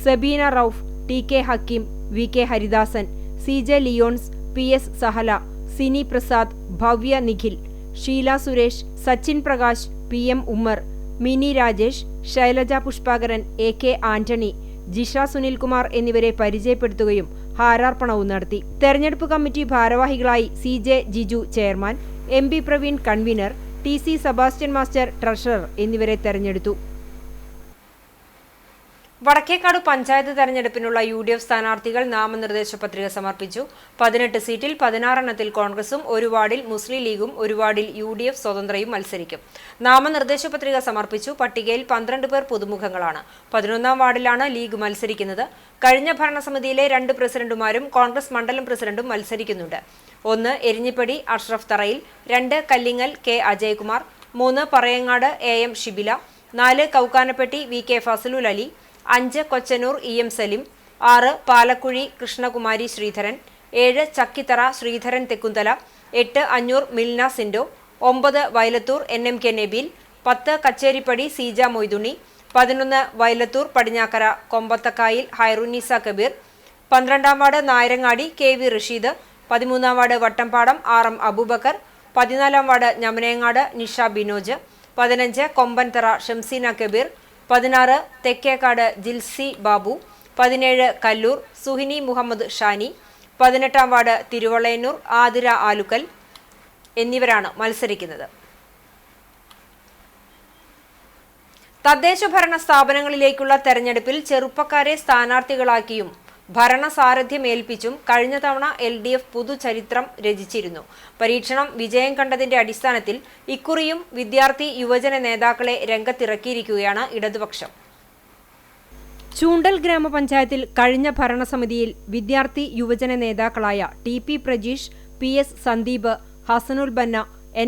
[SPEAKER 1] Sabeena Rauf, TK Hakeem, VK Haridasan, CJ Leons, PS Sahala, Sini Prasad, Bhavya Nikhil, Sheela Suresh, Sachin Prakash, PM Ummer, Mini Rajesh, Shailaja Pushpakaran, AK Antony, Jisha Sunilkumar എന്നിവരെ പരിചയപ്പെടുത്തുകയും ഹാരാർപ്പണവും നടത്തി. തെരഞ്ഞെടുപ്പ് കമ്മിറ്റി ഭാരവാഹികളായി CJ Jiju chairman, MB Praveen convener, TC Sebastian master treasurer എന്നിവരെ തെരഞ്ഞെടുത്തു. വടക്കേക്കാട് പഞ്ചായത്ത് തെരഞ്ഞെടുപ്പിനുള്ള UDF സ്ഥാനാർത്ഥികൾ നാമനിർദ്ദേശ പത്രിക സമർപ്പിച്ചു. 18 സീറ്റിൽ 16 കോൺഗ്രസും 1 വാർഡിൽ മുസ്ലിം ലീഗും 1 വാർഡിൽ UDF സ്വതന്ത്രയും മത്സരിക്കും. നാമനിർദ്ദേശ പത്രിക സമർപ്പിച്ചു. പട്ടികയിൽ 12 പേർ പുതുമുഖങ്ങളാണ്. 11ാം വാർഡിലാണ് ലീഗ് മത്സരിക്കുന്നത്. കഴിഞ്ഞ ഭരണസമിതിയിലെ 2 പ്രസിഡന്റുമാരും കോൺഗ്രസ് മണ്ഡലം പ്രസിഡന്റും മത്സരിക്കുന്നുണ്ട്. 1 എരിഞ്ഞിപ്പടി Ashraf Tharayil, 2 Kallingal K. Ajaykumar, 3 Parayangad AM Shibila, 4 Koukkanappetty VK Fasalul Ali, 5 Kochanur EM Salim, 6 Palakkuzhi Krishnakumari Sreedharan, 7 Chakkithara Sreedharan Thekkunthala, 8 Anjur Milna Sindo, 9 Vayalathur NMK Nabeel, 10 Kacheripadi Seeja Moythuni, 11 Vayalathur Padinjakkara Kombathakkayil Hairunnisa Kabeer, 12ാം വാർഡ് നായരങ്ങാടി KV റഷീദ്, 13ാം വാർഡ് വട്ടംപാടം RM അബൂബക്കർ, 14ാം വാർഡ് ഞമനയങ്ങാട് നിഷ ബിനോജ്, 15 കൊമ്പൻതറ ഷംസീന കബീർ, 16 തെക്കേക്കാട് ജിൽസി ബാബു, 17 കല്ലൂർ സുഹിനി മുഹമ്മദ് ഷാനി, 18ാം വാർഡ് തിരുവള്ളയന്നൂർ ആതിര ആലുക്കൽ എന്നിവരാണ് മത്സരിക്കുന്നത്. തദ്ദേശ ഭരണ സ്ഥാപനങ്ങളിലേക്കുള്ള തെരഞ്ഞെടുപ്പിൽ ചെറുപ്പക്കാരെ സ്ഥാനാർത്ഥികളാക്കിയും ഭരണസാരഥ്യമേൽപ്പിച്ചും കഴിഞ്ഞ തവണ LDF പുതുചരിത്രം രചിച്ചിരുന്നു. പരീക്ഷണം വിജയം കണ്ടതിന്റെ അടിസ്ഥാനത്തിൽ ഇക്കുറിയും വിദ്യാർത്ഥി യുവജന നേതാക്കളെ രംഗത്തിറക്കിയിരിക്കുകയാണ് ഇടതുപക്ഷം. ചൂണ്ടൽ ഗ്രാമപഞ്ചായത്തിൽ കഴിഞ്ഞ ഭരണസമിതിയിൽ വിദ്യാർത്ഥി യുവജന നേതാക്കളായ TP പ്രജീഷ്, PS സന്ദീപ്, ഹസനുൽ ബന്ന,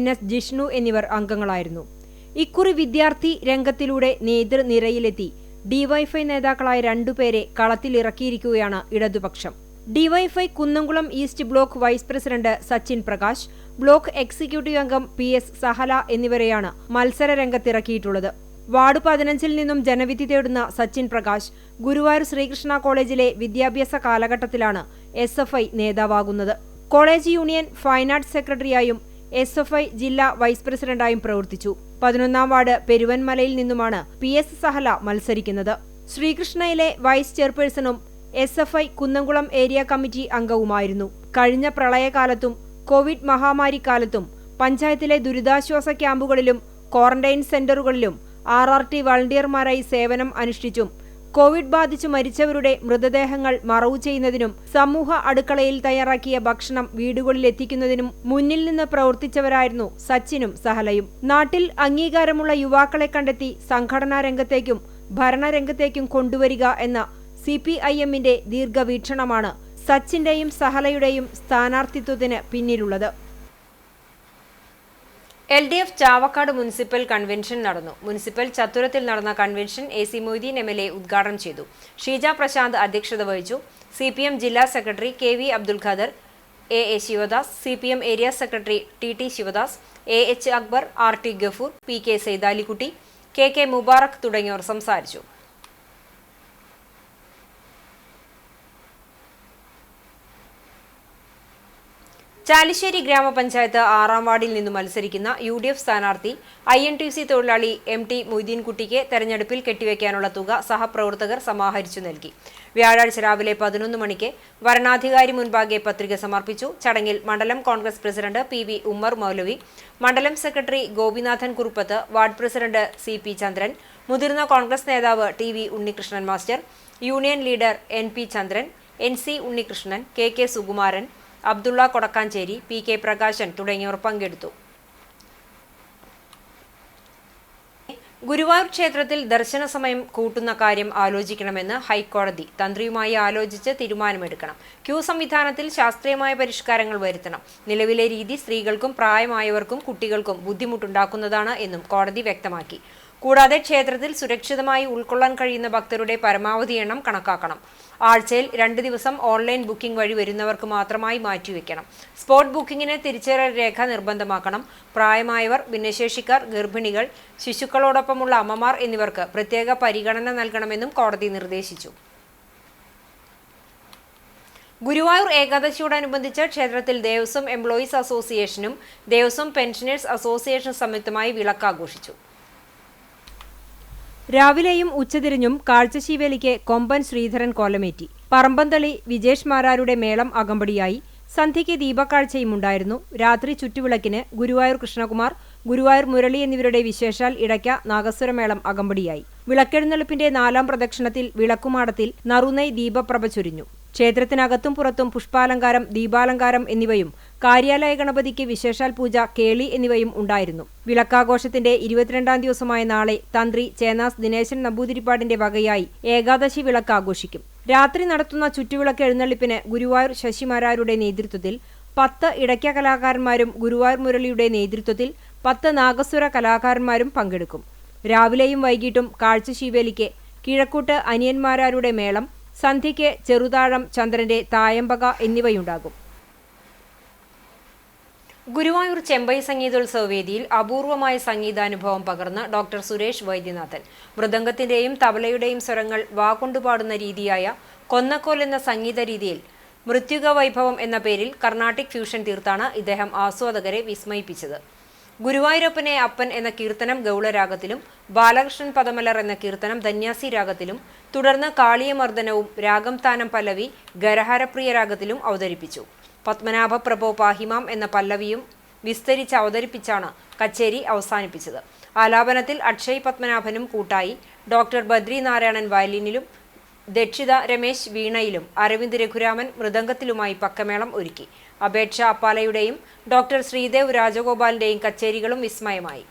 [SPEAKER 1] NS ജിഷ്ണു എന്നിവർ അംഗങ്ങളായിരുന്നു. ഇക്കുറി വിദ്യാർത്ഥി രംഗത്തിലൂടെ നേതൃനിരയിലെത്തി DYFI നേതാക്കളായ 2 പേരെ കളത്തിലിറക്കിയിരിക്കുകയാണ് ഇടതുപക്ഷം. DYFI Kunnamkulam east block vice president Sachin Prakash, block executive അംഗം PS സഹല എന്നിവരെയാണ് മത്സര രംഗത്തിറക്കിയിട്ടുള്ളത്. വാർഡ് 15-ൽ നിന്നും ജനവിധി തേടുന്ന സച്ചിൻ പ്രകാശ് ഗുരുവായൂർ ശ്രീകൃഷ്ണ കോളേജിലെ വിദ്യാഭ്യാസ കാലഘട്ടത്തിലാണ് SFI നേതാവാകുന്നത്. കോളേജ് യൂണിയൻ ഫൈൻ ആർട്സ് സെക്രട്ടറിയായും SFI ജില്ലാ വൈസ് പ്രസിഡന്റായും പ്രവർത്തിച്ചു. 11-ാം വാർഡ് പെരുവൻമലയിൽ നിന്നുമാണ് PS സഹല മത്സരിക്കുന്നത്. ശ്രീകൃഷ്ണയിലെ വൈസ് ചെയർപേഴ്സണും SFI കുന്നംകുളം ഏരിയ കമ്മിറ്റി അംഗവുമായിരുന്നു. കഴിഞ്ഞ പ്രളയകാലത്തും കോവിഡ് മഹാമാരിക്കാലത്തും പഞ്ചായത്തിലെ ദുരിതാശ്വാസ ക്യാമ്പുകളിലും ക്വാറന്റൈൻ സെന്ററുകളിലും RRT വളണ്ടിയർമാരായി സേവനം അനുഷ്ഠിച്ചും കോവിഡ് ബാധിച്ചു മരിച്ചവരുടെ മൃതദേഹങ്ങൾ മറവു ചെയ്യുന്നതിനും സമൂഹ അടുക്കളയിൽ തയ്യാറാക്കിയ ഭക്ഷണം വീടുകളിലെത്തിക്കുന്നതിനും മുന്നിൽ നിന്ന് പ്രവർത്തിച്ചവരായിരുന്നു സച്ചിനും സഹലയും. നാട്ടിൽ അംഗീകാരമുള്ള യുവാക്കളെ കണ്ടെത്തി സംഘടനാ രംഗത്തേക്കും ഭരണരംഗത്തേക്കും കൊണ്ടുവരിക എന്ന CPIM-ന്റെ ദീർഘവീക്ഷണമാണ് സച്ചിന്റെയും സഹലയുടെയും സ്ഥാനാർത്ഥിത്വത്തിന് പിന്നിലുള്ളത്. LDF ചാവക്കാട് മുനിസിപ്പൽ കൺവെൻഷൻ നടന്നു. മുനിസിപ്പൽ ചത്തുരത്തിൽ നടന്ന കൺവെൻഷൻ AC മൊയ്തീൻ MLA ഉദ്ഘാടനം ചെയ്തു. ഷീജ പ്രശാന്ത് അധ്യക്ഷത വഹിച്ചു. CPM ജില്ലാ secretary KV Abdul Khader, AA Sivadas, CPM area secretary TT Sivadas, AH Akbar, RT Gafoor, PK Saidalikutty, KK Mubarak തുടങ്ങിയവർ സംസാരിച്ചു. ചാലിശ്ശേരി ഗ്രാമപഞ്ചായത്ത് 6-ാം വാർഡിൽ നിന്ന് മത്സരിക്കുന്ന UDF സ്ഥാനാർത്ഥി INTC തൊഴിലാളി MT മൊയ്തീൻകുട്ടിക്ക് തെരഞ്ഞെടുപ്പിൽ കെട്ടിവെക്കാനുള്ള തുക സഹപ്രവർത്തകർ സമാഹരിച്ചു നൽകി. വ്യാഴാഴ്ച രാവിലെ 11 മണിക്ക് വരണാധികാരി മുൻപാകെ പത്രിക സമർപ്പിച്ചു. ചടങ്ങിൽ മണ്ഡലം കോൺഗ്രസ് പ്രസിഡന്റ് PV ഉമ്മർ മൗലവി, മണ്ഡലം secretary Gopinathan Kuruppath, ward president CP Chandran, മുതിർന്ന കോൺഗ്രസ് നേതാവ് TV Unnikrishnan master, union leader NP Chandran, NC Unnikrishnan, KK Sukumaran, Abdulla Kodakkanchery, PK Prakashan തുടങ്ങിയവർ പങ്കെടുത്തു. ഗുരുവായൂർ ക്ഷേത്രത്തിൽ ദർശന സമയം കൂട്ടുന്ന കാര്യം ആലോചിക്കണമെന്ന് ഹൈക്കോടതി. തന്ത്രിയുമായി ആലോചിച്ച് തീരുമാനമെടുക്കണം. ക്യൂ സംവിധാനത്തിൽ ശാസ്ത്രീയമായ പരിഷ്കാരങ്ങൾ വരുത്തണം. നിലവിലെ രീതി സ്ത്രീകൾക്കും പ്രായമായവർക്കും കുട്ടികൾക്കും ബുദ്ധിമുട്ടുണ്ടാക്കുന്നതാണ് എന്നും കോടതി വ്യക്തമാക്കി. കൂടാതെ ക്ഷേത്രത്തിൽ സുരക്ഷിതമായി ഉൾക്കൊള്ളാൻ കഴിയുന്ന ഭക്തരുടെ പരമാവധി എണ്ണം കണക്കാക്കണം. ആഴ്ചയിൽ 2 ദിവസം ഓൺലൈൻ ബുക്കിംഗ് വഴി വരുന്നവർക്ക് മാത്രമായി മാറ്റിവെക്കണം. സ്പോട്ട് ബുക്കിംഗിന് തിരിച്ചറിയൽ രേഖ നിർബന്ധമാക്കണം. പ്രായമായവർ, ഭിന്നശേഷിക്കാർ, ഗർഭിണികൾ, ശിശുക്കളോടൊപ്പമുള്ള അമ്മമാർ എന്നിവർക്ക് പ്രത്യേക പരിഗണന നൽകണമെന്നും കോടതി നിർദ്ദേശിച്ചു. ഗുരുവായൂർ ഏകാദശിയോടനുബന്ധിച്ച് ക്ഷേത്രത്തിൽ ദേവസ്വം എംപ്ലോയീസ് അസോസിയേഷനും ദേവസ്വം പെൻഷനേഴ്സ് അസോസിയേഷൻ സംയുക്തമായി വിളക്കാഘോഷിച്ചു. രാവിലെയും ഉച്ചതിരിഞ്ഞും കാഴ്ചശീവേലിക്ക് കൊമ്പൻ ശ്രീധരൻ കോലമേറ്റി. പറമ്പന്തളി വിജേഷ് മാരാരുടെ മേളം അകമ്പടിയായി. സന്ധ്യയ്ക്ക് ദീപക്കാഴ്ചയുമുണ്ടായിരുന്നു. രാത്രി ചുറ്റുവിളക്കിന് ഗുരുവായൂർ കൃഷ്ണകുമാർ, ഗുരുവായൂർ മുരളി എന്നിവരുടെ വിശേഷാൽ ഇടയ്ക്ക നാഗസ്വരമേളം അകമ്പടിയായി. വിളക്കെഴുന്നള്ളിപ്പിന്റെ 4-ാം പ്രദക്ഷിണത്തിൽ വിളക്കുമാടത്തിൽ നറുനെയ് ദീപപ്രഭ ചൊരിഞ്ഞു. ക്ഷേത്രത്തിനകത്തും പുറത്തും പുഷ്പാലങ്കാരം, ദീപാലങ്കാരം എന്നിവയും കാര്യാലയ ഗണപതിക്ക് വിശേഷാൽ പൂജ, കേളി എന്നിവയും ഉണ്ടായിരുന്നു. വിളക്കാഘോഷത്തിന്റെ 22-ാം ദിവസമായ നാളെ തന്ത്രി ചേനാസ് ദിനേശൻ നമ്പൂതിരിപ്പാടിന്റെ വകയായി ഏകാദശി വിളക്ക് ആഘോഷിക്കും. രാത്രി നടത്തുന്ന ചുറ്റുവിളക്ക് എഴുന്നള്ളിപ്പിന് ഗുരുവായൂർ ശശിമാരാരുടെ നേതൃത്വത്തിൽ 10 ഇടയ്ക്ക കലാകാരന്മാരും ഗുരുവായൂർ മുരളിയുടെ നേതൃത്വത്തിൽ 10 നാഗസ്വര കലാകാരന്മാരും പങ്കെടുക്കും. രാവിലെയും വൈകിട്ടും കാഴ്ചശീവേലിക്ക് കിഴക്കൂട്ട് അനിയന്മാരാരുടെ മേളം, സന്ധ്യയ്ക്ക് ചെറുതാഴം ചന്ദ്രന്റെ തായമ്പക എന്നിവയുണ്ടാകും. ഗുരുവായൂർ ചെമ്പൈ സംഗീതോത്സവ വേദിയിൽ അപൂർവമായ സംഗീതാനുഭവം പകർന്ന് ഡോക്ടർ സുരേഷ് വൈദ്യനാഥൻ. മൃദംഗത്തിന്റെയും തബലയുടെയും സ്വരങ്ങൾ വാകൊണ്ടുപാടുന്ന രീതിയായ കൊന്നക്കോൽ എന്ന സംഗീത രീതിയിൽ മൃത്യുക വൈഭവം എന്ന പേരിൽ കർണാട്ടിക് ഫ്യൂഷൻ തീർത്താണ് ഇദ്ദേഹം ആസ്വാദകരെ വിസ്മയിപ്പിച്ചത്. ഗുരുവായൂരപ്പനെ അപ്പൻ എന്ന കീർത്തനം ഗൗളരാഗത്തിലും, ബാലകൃഷ്ണൻ പദമലർ എന്ന കീർത്തനം ധന്യാസി രാഗത്തിലും, തുടർന്ന് കാളിയമർദ്ദനവും രാഗം താനം പല്ലവി ഗരഹരപ്രിയ രാഗത്തിലും അവതരിപ്പിച്ചു. പത്മനാഭ പ്രഭോ പാഹിമാം എന്ന പല്ലവിയും വിസ്തരിച്ച് അവതരിപ്പിച്ചാണ് കച്ചേരി അവസാനിപ്പിച്ചത്. ആലാപനത്തിൽ അക്ഷയ് പത്മനാഭനും കൂട്ടായി. ഡോക്ടർ ബദ്രി നാരായണൻ വയലിനിലും ദക്ഷിത രമേശ് വീണയിലും അരവിന്ദ് രഘുരാമൻ മൃദംഗത്തിലുമായി പക്കമേളം ഒരുക്കി. അപേക്ഷ അപ്പാലയുടെയും ഡോക്ടർ ശ്രീദേവ് രാജഗോപാലിന്റെയും കച്ചേരികളും വിസ്മയമായി.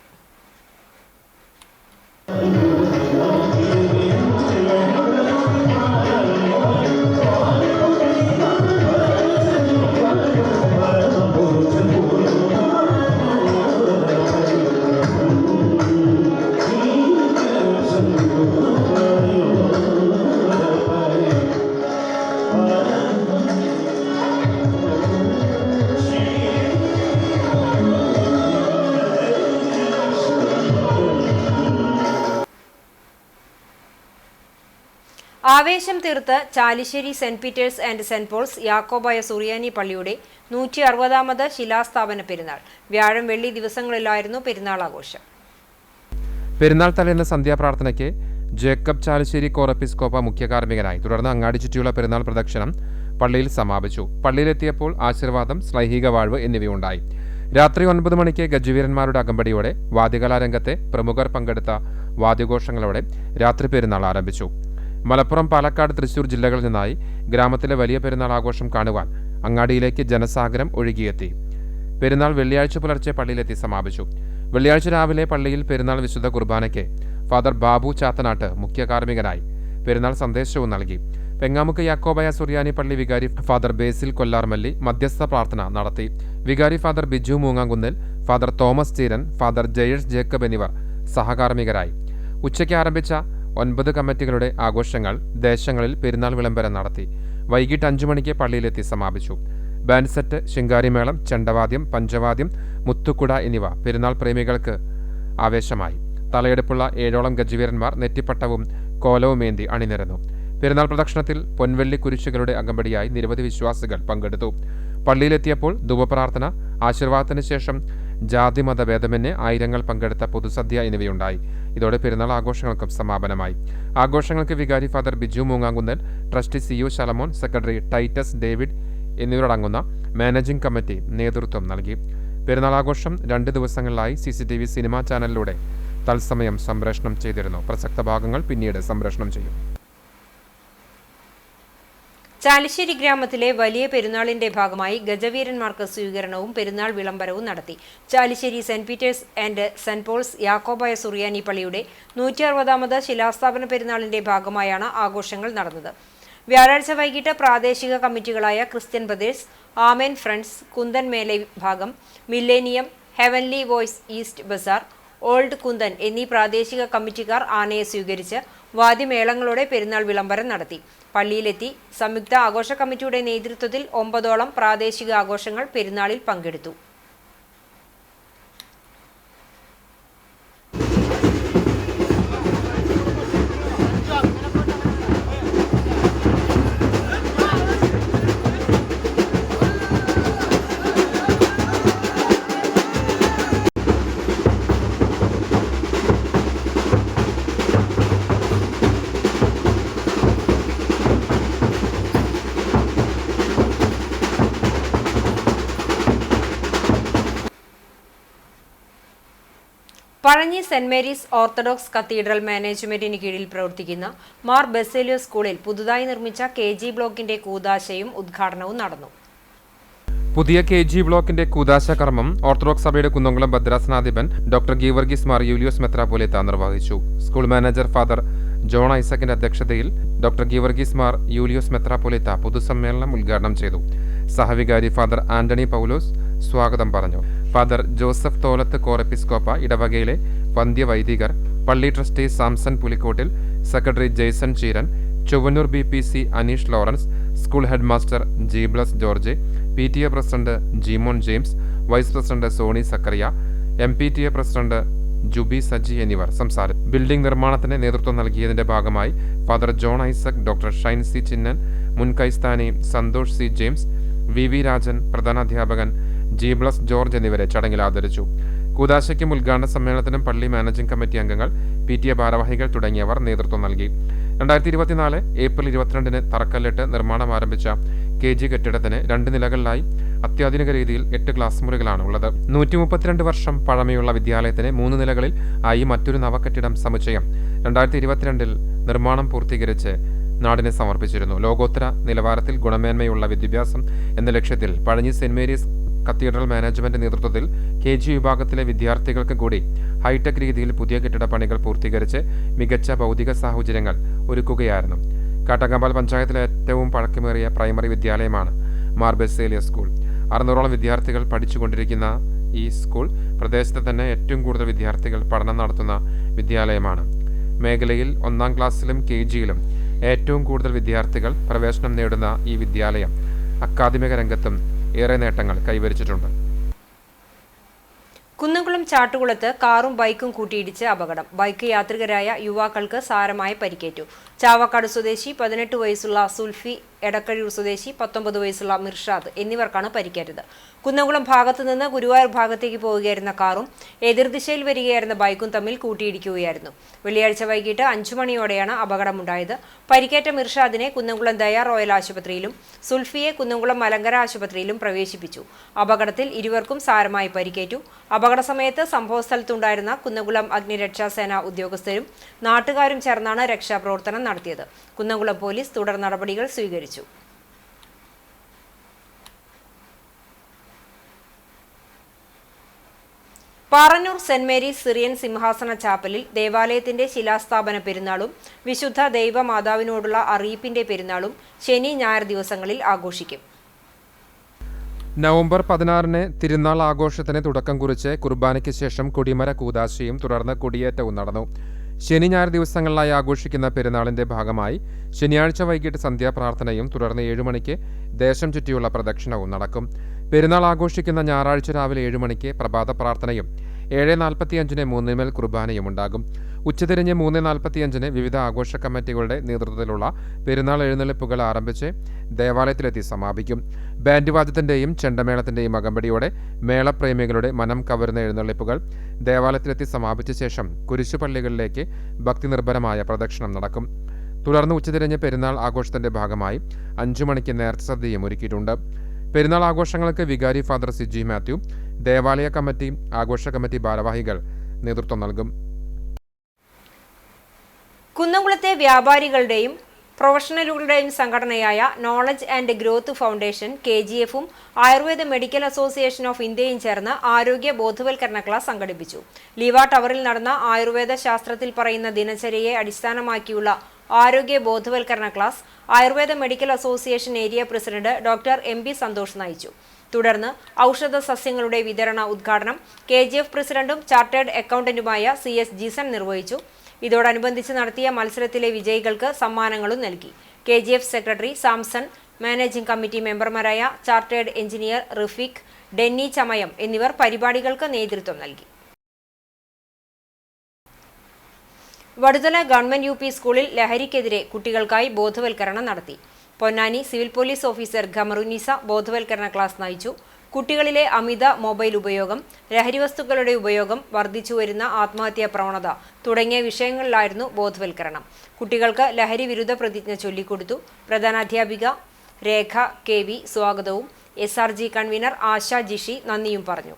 [SPEAKER 1] ആവേശം തീർത്ത് Chalissery saint Peter's and saint Paul's Yakobaya Suriyani പള്ളിയുടെ 160ാമത് ശിലാസ്ഥാപന പെരുന്നാൾ. വ്യാഴം വെള്ളി ദിവസങ്ങളിലായിരുന്നു പെരുന്നാൾ ആഘോഷം.
[SPEAKER 7] പെരുന്നാൾ തലേന്ന് സന്ധ്യാപ്രാർത്ഥനയ്ക്ക് ജേക്കബ് ചാലിശ്ശേരി കോറെപ്പിസ്കോപ്പ മുഖ്യ കാർമ്മികനായി. തുടർന്ന് അങ്ങാടി ചുറ്റിയുള്ള പെരുന്നാൾ പ്രദക്ഷിണം പള്ളിയിൽ സമാപിച്ചു. പള്ളിയിലെത്തിയപ്പോൾ ആശീർവാദം, ശ്ലൈഹിക വാഴ്വ് എന്നിവയുണ്ടായി. രാത്രി 9 മണിക്ക് ഗജവീരന്മാരുടെ അകമ്പടിയോടെ വാദ്യകലാരംഗത്തെ പ്രമുഖർ പങ്കെടുത്ത വാദ്യഘോഷങ്ങളോടെ രാത്രി പെരുന്നാൾ ആരംഭിച്ചു. മലപ്പുറം, പാലക്കാട്, തൃശൂർ ജില്ലകളിൽ നിന്നായി ഗ്രാമത്തിലെ വലിയ പെരുന്നാൾ ആഘോഷം കാണുവാൻ അങ്ങാടിയിലേക്ക് ജനസാഗരം ഒഴുകിയെത്തി. പെരുന്നാൾ വെള്ളിയാഴ്ച പുലർച്ചെ പള്ളിയിലെത്തി സമാപിച്ചു. വെള്ളിയാഴ്ച രാവിലെ പള്ളിയിൽ പെരുന്നാൾ വിശുദ്ധ കുർബാനയ്ക്ക് ഫാദർ ബാബു ചാത്തനാട്ട് മുഖ്യ കാർമ്മികനായി പെരുന്നാൾ സന്ദേശവും നൽകി. പെങ്ങാമുക്ക് യാക്കോബായ സുറിയാനി പള്ളി വികാരി ഫാദർ ബേസിൽ കൊല്ലാർമല്ലി മധ്യസ്ഥ പ്രാർത്ഥന നടത്തി. വികാരി father Biju Moongamkunnil, father Thomas Cheeran, father Jayesh Jacob എന്നിവർ സഹകാർമ്മികരായി. ഉച്ചയ്ക്ക് ആരംഭിച്ച 9 കമ്മിറ്റികളുടെ ആഘോഷങ്ങൾ ദേശങ്ങളിൽ പെരുന്നാൾ വിളംബരം നടത്തി. വൈകിട്ട് 5 മണിക്ക് പള്ളിയിലെത്തി സമാപിച്ചു. ബാൻഡ് സെറ്റ്, ശിങ്കാരിമേളം, ചെണ്ടവാദ്യം, പഞ്ചവാദ്യം, മുത്തുക്കുട എന്നിവ പെരുന്നാൾ പ്രേമികൾക്ക് ആവേശമായി. തലയെടുപ്പുള്ള 7ഓളം ഗജവീരന്മാർ നെറ്റിപ്പട്ടവും കോലവുമേന്തി അണിനിരന്നു. പെരുന്നാൾ പ്രദക്ഷിണത്തിൽ പൊൻവെള്ളി കുരിശുകളുടെ അകമ്പടിയായി നിരവധി വിശ്വാസികൾ പങ്കെടുത്തു. പള്ളിയിലെത്തിയപ്പോൾ ധൂപപ്രാർത്ഥന, ആശീർവാദത്തിന് ശേഷം ജാതിമത ഭേദമന്യേ ആയിരങ്ങൾ പങ്കെടുത്ത പൊതുസദ്യ എന്നിവയുണ്ടായി. ഇതോടെ പെരുന്നാൾ ആഘോഷങ്ങൾക്കും സമാപനമായി. ആഘോഷങ്ങൾക്ക് വികാരി ഫാദർ ബിജു മൂങ്ങാങ്കുന്നൽ, ട്രസ്റ്റി സിയു ശലമോൻ, സെക്രട്ടറി ടൈറ്റസ് ഡേവിഡ് എന്നിവരടങ്ങുന്ന മാനേജിംഗ് കമ്മിറ്റി നേതൃത്വം നൽകി. പെരുന്നാൾ ആഘോഷം 2 ദിവസങ്ങളിലായി CCTV സിനിമാ ചാനലിലൂടെ തത്സമയം സംപ്രേഷണം ചെയ്തിരുന്നു. പ്രസക്ത ഭാഗങ്ങൾ പിന്നീട് സംപ്രേഷണം ചെയ്യും.
[SPEAKER 1] ചാലിശ്ശേരി ഗ്രാമത്തിലെ വലിയ പെരുന്നാളിന്റെ ഭാഗമായി ഗജവീരന്മാർക്ക് സ്വീകരണവും പെരുന്നാൾ വിളംബരവും നടത്തി. Chalissery saint Peter's and saint Paul's Yakobaya Suriyani പള്ളിയുടെ 160ാമത് ശിലാസ്ഥാപന പെരുന്നാളിന്റെ ഭാഗമായാണ് ആഘോഷങ്ങൾ നടന്നത്. വ്യാഴാഴ്ച വൈകിട്ട് പ്രാദേശിക കമ്മിറ്റികളായ Christian brothers, Amen friends, Kunthan മേലെ വിഭാഗം, millennium, heavenly voice east bazaar, old Kunthan എന്നീ പ്രാദേശിക കമ്മിറ്റിക്കാർ ആനയെ സ്വീകരിച്ച് വാദ്യമേളങ്ങളോടെ പെരുന്നാൾ വിളംബരം നടത്തി. പള്ളിയിലെത്തി സംയുക്ത ആഘോഷ കമ്മിറ്റിയുടെ നേതൃത്വത്തിൽ 9ഓളം പ്രാദേശിക ആഘോഷങ്ങൾ പെരുന്നാളിൽ പങ്കെടുത്തു. Pazhanji saint Mary's orthodox cathedral മാനേജ്മെന്റിന് കീഴിൽ പ്രവർത്തിക്കുന്ന മാർ ബസേലിയോസ് സ്കൂളിൽ പുതുതായി നിർമ്മിച്ച KG ബ്ലോക്കിന്റെ കൂദാശയും ഉദ്ഘാടനവും നടന്നു.
[SPEAKER 7] പുതിയ KG ബ്ലോക്കിന്റെ കൂദാശ കർമ്മം ഓർത്തഡോക്സ് സഭയുടെ കുന്നംകുളം ഭദ്രാസനാധിപൻ ഡോക്ടർ ഗീവർഗീസ് മാർ യൂലിയോസ് മെത്രാപ്പോലീത്ത നിർവഹിച്ചു. സ്കൂൾ മാനേജർ ഫാദർ ജോൺ ഐസക്കിന്റെ അധ്യക്ഷതയിൽ ഡോക്ടർ ഗീവർഗീസ് മാർ യൂലിയോസ് മെത്രാപ്പോലീത്ത പൊതുസമ്മേളനം ഉദ്ഘാടനം ചെയ്തു. സഹവികാരി ഫാദർ ആന്റണി പൗലോസ് സ്വാഗതം പറഞ്ഞു. ഫാദർ ജോസഫ് തോലത്ത് കോറെപ്പിസ്കോപ്പ ഇടവകയിലെ വന്ധ്യവൈദികർ, പള്ളി trustee Samson Pulikkottil, secretary Jason Cheeran, Chowwannur BPC Aneesh Lawrence, school head master Jeebless George, PTA president Jeemon James, vice president Soni Zachariah, MPTA president Jubi Saji എന്നിവർ സംസാരിച്ചു. ബിൽഡിംഗ് നിർമ്മാണത്തിന് നേതൃത്വം നൽകിയതിന്റെ ഭാഗമായി father John Isaac, doctor Shine C Chinnan, മുൻ കൈസ്ഥാനി Santhosh C James, VV Rajan, പ്രധാനാധ്യാപകൻ ജീബ്ലസ് ജോർജ് എന്നിവരെ ചടങ്ങിൽ ആദരിച്ചു. കൂദാശയ്ക്കും ഉദ്ഘാടന സമ്മേളനത്തിനും പള്ളി മാനേജിംഗ് കമ്മിറ്റി അംഗങ്ങൾ, PTA ഭാരവാഹികൾ തുടങ്ങിയവർ നേതൃത്വം നൽകി. 2024 ഏപ്രിൽ 22-ന് തറക്കല്ലിട്ട് നിർമ്മാണം ആരംഭിച്ച KG കെട്ടിടത്തിന് 2 നിലകളിലായി അത്യാധുനിക രീതിയിൽ 8 ക്ലാസ് മുറികളാണ് ഉള്ളത്. 132 വർഷം പഴമയുള്ള വിദ്യാലയത്തിന് 3 നിലകളിൽ ആയി മറ്റൊരു നവകെട്ടിടം സമുച്ചയം 2022-ൽ നിർമ്മാണം പൂർത്തീകരിച്ച് നാടിനെ സമർപ്പിച്ചിരുന്നു. ലോകോത്തര നിലവാരത്തിൽ ഗുണമേന്മയുള്ള വിദ്യാഭ്യാസം എന്ന ലക്ഷ്യത്തിൽ Pazhanji saint Mary's cathedral management നേതൃത്വത്തിൽ KG വിഭാഗത്തിലെ വിദ്യാർത്ഥികൾക്ക് കൂടി ഹൈടെക് രീതിയിൽ പുതിയ കെട്ടിട പണികൾ പൂർത്തീകരിച്ച് മികച്ച ഭൗതിക സാഹചര്യങ്ങൾ ഒരുക്കുകയായിരുന്നു. കാട്ടകമ്പാൽ പഞ്ചായത്തിലെ ഏറ്റവും പഴക്കമേറിയ പ്രൈമറി വിദ്യാലയമാണ് മാർ ബസേലിയസ് സ്കൂൾ. 600ഓളം വിദ്യാർത്ഥികൾ പഠിച്ചുകൊണ്ടിരിക്കുന്ന ഈ സ്കൂൾ പ്രദേശത്തെ തന്നെ ഏറ്റവും കൂടുതൽ വിദ്യാർത്ഥികൾ പഠനം നടത്തുന്ന വിദ്യാലയമാണ്. മേഖലയിൽ 1ാം ക്ലാസ്സിലും KGയിലും ഏറ്റവും കൂടുതൽ വിദ്യാർത്ഥികൾ പ്രവേശനം നേടുന്ന ഈ വിദ്യാലയം അക്കാദമിക രംഗത്തും ഏറെ നേട്ടങ്ങൾ കൈവരിച്ചിട്ടുണ്ട്.
[SPEAKER 1] കുന്നംകുളം ചാട്ടുകുളത്ത് കാറും ബൈക്കും കൂട്ടിയിടിച്ച് അപകടം. ബൈക്ക് യാത്രികരായ യുവാക്കൾക്ക് സാരമായ പരിക്കേറ്റു. ചാവക്കാട് സ്വദേശി 18 വയസ്സുള്ള സുൽഫി, എടക്കഴൂർ സ്വദേശി 19 വയസ്സുള്ള മിർഷാദ് എന്നിവർക്കാണ് പരിക്കേറ്റത്. കുന്നംകുളം ഭാഗത്തു നിന്ന് ഗുരുവായൂർ ഭാഗത്തേക്ക് പോവുകയായിരുന്ന കാറും എതിർദിശയിൽ വരികയായിരുന്ന ബൈക്കും തമ്മിൽ കൂട്ടിയിടിക്കുകയായിരുന്നു. വെള്ളിയാഴ്ച വൈകിട്ട് 5 മണിയോടെയാണ് അപകടമുണ്ടായത്. പരിക്കേറ്റ മിർഷാദിനെ കുന്നംകുളം ദയ റോയൽ ആശുപത്രിയിലും സുൽഫിയെ കുന്നംകുളം മലങ്കര ആശുപത്രിയിലും പ്രവേശിപ്പിച്ചു. അപകടത്തിൽ ഇരുവർക്കും സാരമായി പരിക്കേറ്റു. അപകട സമയത്ത് സംഭവസ്ഥലത്തുണ്ടായിരുന്ന കുന്നംകുളം അഗ്നിരക്ഷാസേന ഉദ്യോഗസ്ഥരും നാട്ടുകാരും ചേർന്നാണ് രക്ഷാപ്രവർത്തനം നടത്തിയത്. കുന്നംകുളം പോലീസ് തുടർ നടപടികൾ സ്വീകരിച്ചു. പാറന്നൂർ സെന്റ് മേരീസ് സിറിയൻ സിംഹാസന ചാപ്പലിൽ ദേവാലയത്തിന്റെ ശിലാസ്ഥാപന പെരുന്നാളും വിശുദ്ധ ദൈവമാതാവിനോടുള്ള അറിയിപ്പിന്റെ പെരുന്നാളും ശനി ഞായർ ദിവസങ്ങളിൽ ആഘോഷിക്കും.
[SPEAKER 7] നവംബർ 16-ന് തിരുനാൾ ആഘോഷത്തിന് തുടക്കം കുറിച്ച് കുർബാനയ്ക്ക് ശേഷം കൊടിമര കൂദാശയും തുടർന്ന് കൊടിയേറ്റവും നടന്നു. ശനി ഞായർ ദിവസങ്ങളിലായി ആഘോഷിക്കുന്ന പെരുന്നാളിന്റെ ഭാഗമായി ശനിയാഴ്ച വൈകിട്ട് സന്ധ്യാപ്രാർത്ഥനയും തുടർന്ന് 7 മണിക്ക് ദേശം ചുറ്റിയുള്ള പ്രദക്ഷിണവും നടക്കും. പെരുന്നാൾ ആഘോഷിക്കുന്ന ഞായറാഴ്ച രാവിലെ 7 മണിക്ക് പ്രഭാത പ്രാർത്ഥനയും 7:45-ന് 3 കുർബാനയും ഉണ്ടാകും. ഉച്ചതിരിഞ്ഞ് 3:45-ന് വിവിധ ആഘോഷ കമ്മിറ്റികളുടെ നേതൃത്വത്തിലുള്ള പെരുന്നാൾ എഴുന്നള്ളിപ്പുകൾ ആരംഭിച്ച് ദേവാലയത്തിലെത്തി സമാപിക്കും. ബാൻഡ് വാദ്യത്തിന്റെയും ചെണ്ടമേളത്തിന്റെയും അകമ്പടിയോടെ മേളപ്രേമികളുടെ മനം കവരുന്ന എഴുന്നള്ളിപ്പുകൾ ദേവാലയത്തിലെത്തി സമാപിച്ച ശേഷം കുരിശുപള്ളികളിലേക്ക് ഭക്തിനിർഭരമായ പ്രദക്ഷിണം നടക്കും. തുടർന്ന് ഉച്ചതിരിഞ്ഞ് പെരുന്നാൾ ആഘോഷത്തിന്റെ ഭാഗമായി 5 മണിക്ക് നേർച്ചസദ്യയും ഒരുക്കിയിട്ടുണ്ട്. പെരുന്നാൾ ആഘോഷങ്ങൾക്ക് വികാരി ഫാദർ സിജി മാത്യു, ദേവാലയ കമ്മിറ്റി, ആഘോഷ കമ്മിറ്റി ഭാരവാഹികൾ നേതൃത്വം നൽകും.
[SPEAKER 1] കുന്നംകുളത്തെ വ്യാപാരികളുടെയും പ്രൊഫഷണലുകളുടെയും സംഘടനയായ നോളജ് ആൻഡ് ഗ്രോത്ത് ഫൗണ്ടേഷൻ KGF-ഉം ആയുർവേദ മെഡിക്കൽ അസോസിയേഷൻ ഓഫ് ഇന്ത്യയും ചേർന്ന് ആരോഗ്യ ബോധവൽക്കരണ ക്ലാസ് സംഘടിപ്പിച്ചു. ലീവ ടവറിൽ നടന്ന ആയുർവേദ ശാസ്ത്രത്തിൽ പറയുന്ന ദിനചര്യയെ അടിസ്ഥാനമാക്കിയുള്ള ആരോഗ്യ ബോധവൽക്കരണ class Ayurveda medical association area president doctor MB Santhosh നയിച്ചു. തുടർന്ന് ഔഷധ സസ്യങ്ങളുടെ വിതരണ ഉദ്ഘാടനം KGF പ്രസിഡന്റും ചാർട്ടേഡ് അക്കൗണ്ടന്റുമായ CS ജീസൺ നിർവഹിച്ചു. ഇതോടനുബന്ധിച്ച് നടത്തിയ മത്സരത്തിലെ വിജയികൾക്ക് സമ്മാനങ്ങളും നൽകി. KGF secretary Samson, managing committee മെമ്പർമാരായ chartered engineer Rafeeq, Denny Chamayam എന്നിവർ പരിപാടികൾക്ക് നേതൃത്വം നൽകി. വടുതല ഗവൺമെന്റ് UP സ്കൂളിൽ ലഹരിക്കെതിരെ കുട്ടികൾക്കായി ബോധവൽക്കരണം നടത്തി. Ponnani civil police officer Khamarunnisa ബോധവൽക്കരണ ക്ലാസ് നയിച്ചു. കുട്ടികളിലെ അമിത മൊബൈൽ ഉപയോഗം, ലഹരിവസ്തുക്കളുടെ ഉപയോഗം, വർദ്ധിച്ചുവരുന്ന ആത്മഹത്യാ പ്രവണത തുടങ്ങിയ വിഷയങ്ങളിലായിരുന്നു ബോധവൽക്കരണം. കുട്ടികൾക്ക് ലഹരി വിരുദ്ധ പ്രതിജ്ഞ ചൊല്ലിക്കൊടുത്തു. പ്രധാനാധ്യാപിക രേഖ KV സ്വാഗതവും SRG കൺവീനർ ആശ ജിഷി നന്ദിയും പറഞ്ഞു.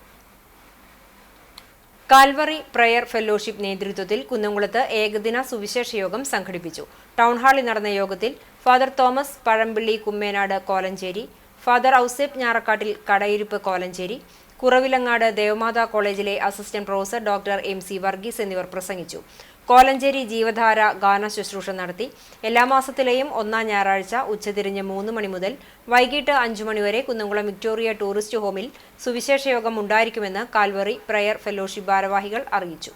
[SPEAKER 1] കാൽവറി പ്രയർ ഫെലോഷിപ്പ് നേതൃത്വത്തിൽ കുന്നംകുളത്ത് ഏകദിന സുവിശേഷ യോഗം സംഘടിപ്പിച്ചു. ടൗൺ ഹാളിൽ നടന്ന യോഗത്തിൽ father Thomas Pazhampilly Kummenad Kolenchery, father Ouseph Njarakkattil Kadayiruppu Kolenchery, Kuravilangad Devamatha കോളേജിലെ assistant professor doctor MC Varghese എന്നിവർ പ്രസംഗിച്ചു. കോലഞ്ചേരി ജീവധാര ഗാന ശുശ്രൂഷ നടത്തി. എല്ലാ മാസത്തിലെയും 1-ാം ഞായറാഴ്ച ഉച്ചതിരിഞ്ഞ് 3 മണി മുതൽ വൈകിട്ട് 5 മണി വരെ കുന്നംകുളം വിക്ടോറിയ ടൂറിസ്റ്റ് ഹോമിൽ സുവിശേഷ യോഗം ഉണ്ടായിരിക്കുമെന്ന് കാൽവറി പ്രയർ ഫെലോഷിപ്പ് ഭാരവാഹികൾ അറിയിച്ചു.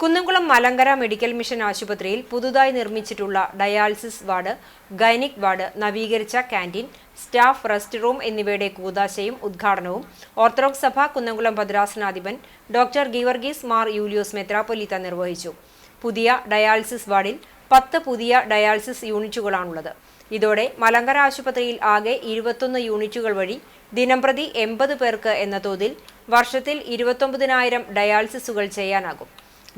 [SPEAKER 1] കുന്നംകുളം മലങ്കര മെഡിക്കൽ മിഷൻ ആശുപത്രിയിൽ പുതുതായി നിർമ്മിച്ചിട്ടുള്ള ഡയാലിസിസ് വാർഡ്, ഗൈനിക് വാർഡ്, നവീകരിച്ച ക്യാന്റീൻ, സ്റ്റാഫ് റെസ്റ്റ് റൂം എന്നിവയുടെ കൂദാശയും ഉദ്ഘാടനവും ഓർത്തഡോക്സ് സഭ കുന്നംകുളം ഭദ്രാസനാധിപൻ ഡോക്ടർ ഗീവർഗീസ് മാർ യൂലിയോസ് മെത്രാപ്പൊലീത്ത നിർവഹിച്ചു. പുതിയ ഡയാലിസിസ് വാർഡിൽ 10 പുതിയ ഡയാലിസിസ് യൂണിറ്റുകളാണുള്ളത്. ഇതോടെ മലങ്കര ആശുപത്രിയിൽ ആകെ 21 യൂണിറ്റുകൾ വഴി ദിനംപ്രതി 80 പേർക്ക് എന്ന തോതിൽ വർഷത്തിൽ 29,000 ഡയാലിസിസുകൾ ചെയ്യാനാകും.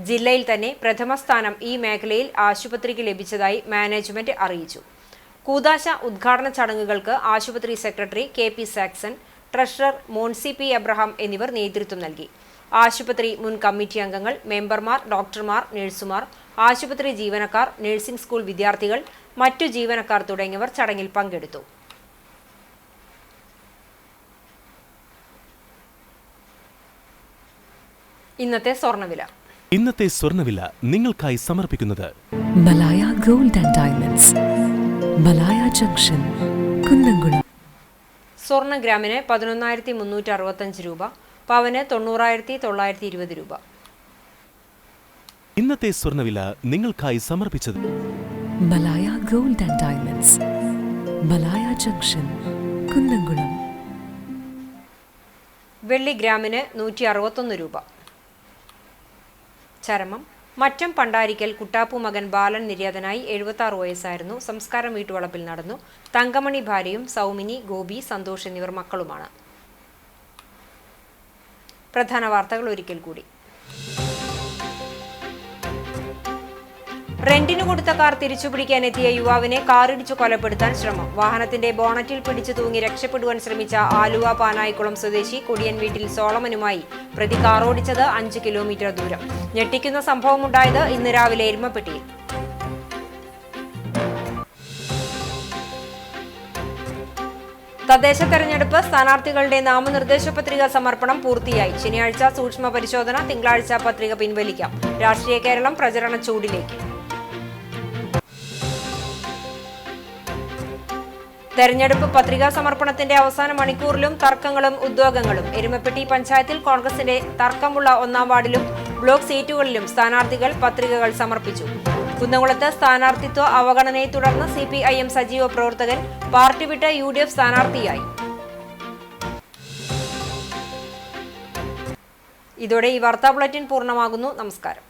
[SPEAKER 1] ജില്ലയിൽ തന്നെ പ്രഥമ സ്ഥാനം ഈ മേഖലയിൽ ആശുപത്രിക്ക് ലഭിച്ചതായി മാനേജ്മെന്റ് അറിയിച്ചു. കൂദാശ ഉദ്ഘാടന ചടങ്ങുകൾക്ക് ആശുപത്രി secretary KP Saxon, treasurer Moncy P Abraham എന്നിവർ നേതൃത്വം നൽകി. ആശുപത്രി മുൻ കമ്മിറ്റി അംഗങ്ങൾ, മെമ്പർമാർ, ഡോക്ടർമാർ, നഴ്സുമാർ, ആശുപത്രി ജീവനക്കാർ, നഴ്സിംഗ് സ്കൂൾ വിദ്യാർത്ഥികൾ, മറ്റു ജീവനക്കാർ തുടങ്ങിയവർ ചടങ്ങിൽ പങ്കെടുത്തു. ഇന്നത്തെ സ്വർണ്ണവില
[SPEAKER 8] നിങ്ങൾക്കായി സമർപ്പിക്കുന്നത്
[SPEAKER 9] Malaya gold and diamonds, Malaya junction, Kunnamkulam.
[SPEAKER 1] സ്വർണ്ണ ഗ്രാമിന് 11,365 രൂപ, പവന് 90,920 രൂപ.
[SPEAKER 8] ഇന്നത്തെ സ്വർണ്ണവില നിങ്ങൾക്കായി സമർപ്പിച്ചത്
[SPEAKER 9] Malaya gold and diamonds, Malaya junction, Kunnamkulam.
[SPEAKER 1] വെള്ളി ഗ്രാമിന് 161 രൂപ. ചരമം മറ്റം പണ്ടാരിക്കൽ കുട്ടാപ്പു മകൻ ബാലൻ നിര്യാതനായി 76 വയസ്സായിരുന്നു. സംസ്കാരം വീട്ടുവളപ്പിൽ നടന്നു. തങ്കമണി ഭാര്യയും സൗമിനി, ഗോപി, സന്തോഷ് എന്നിവർ മക്കളുമാണ്. പ്രധാന വാർത്തകൾ ഒരിക്കൽ കൂടി. റെന്റിന് കൊടുത്ത കാർ തിരിച്ചുപിടിക്കാനെത്തിയ യുവാവിനെ കാറിടിച്ചു കൊലപ്പെടുത്താൻ ശ്രമം. വാഹനത്തിന്റെ ബോണറ്റിൽ പിടിച്ചു തൂങ്ങി രക്ഷപ്പെടുവാൻ ശ്രമിച്ച ആലുവ പാനായിക്കുളം സ്വദേശി കൊടിയൻ വീട്ടിൽ സോളമനുമായി പ്രതി കാറോടിച്ചത് 5 കിലോമീറ്റർ ദൂരം. ഞെട്ടിക്കുന്ന സംഭവമുണ്ടായത് ഇന്ന് രാവിലെ എരുമപ്പെട്ടിയിൽ. തദ്ദേശ തെരഞ്ഞെടുപ്പ് സ്ഥാനാർത്ഥികളുടെ നാമനിർദ്ദേശ പത്രിക സമർപ്പണം പൂർത്തിയായി. ശനിയാഴ്ച സൂക്ഷ്മ പരിശോധന, തിങ്കളാഴ്ച പത്രിക പിൻവലിക്കാം. രാഷ്ട്രീയ കേരളം പ്രചരണ ചൂടിലേക്ക്. തെരഞ്ഞെടുപ്പ് പത്രികാ സമർപ്പണത്തിന്റെ അവസാന മണിക്കൂറിലും തർക്കങ്ങളും ഉദ്യോഗങ്ങളും. എരുമപ്പെട്ടി പഞ്ചായത്തിൽ കോൺഗ്രസിന്റെ തർക്കമുള്ള 1-ാം വാർഡിലും ബ്ലോക്ക് സീറ്റുകളിലും സ്ഥാനാർത്ഥികൾ പത്രികകൾ സമർപ്പിച്ചു. കുന്നംകുളത്ത് സ്ഥാനാർത്ഥിത്വ അവഗണനയെ തുടർന്ന് CPIM സജീവ പ്രവർത്തകൻ പാർട്ടി വിട്ട് UDF സ്ഥാനാർത്ഥിയായി. ഇതോടെ ഈ വാർത്താ ബുള്ളറ്റിൻ പൂർണ്ണമാകുന്നു. നമസ്കാരം.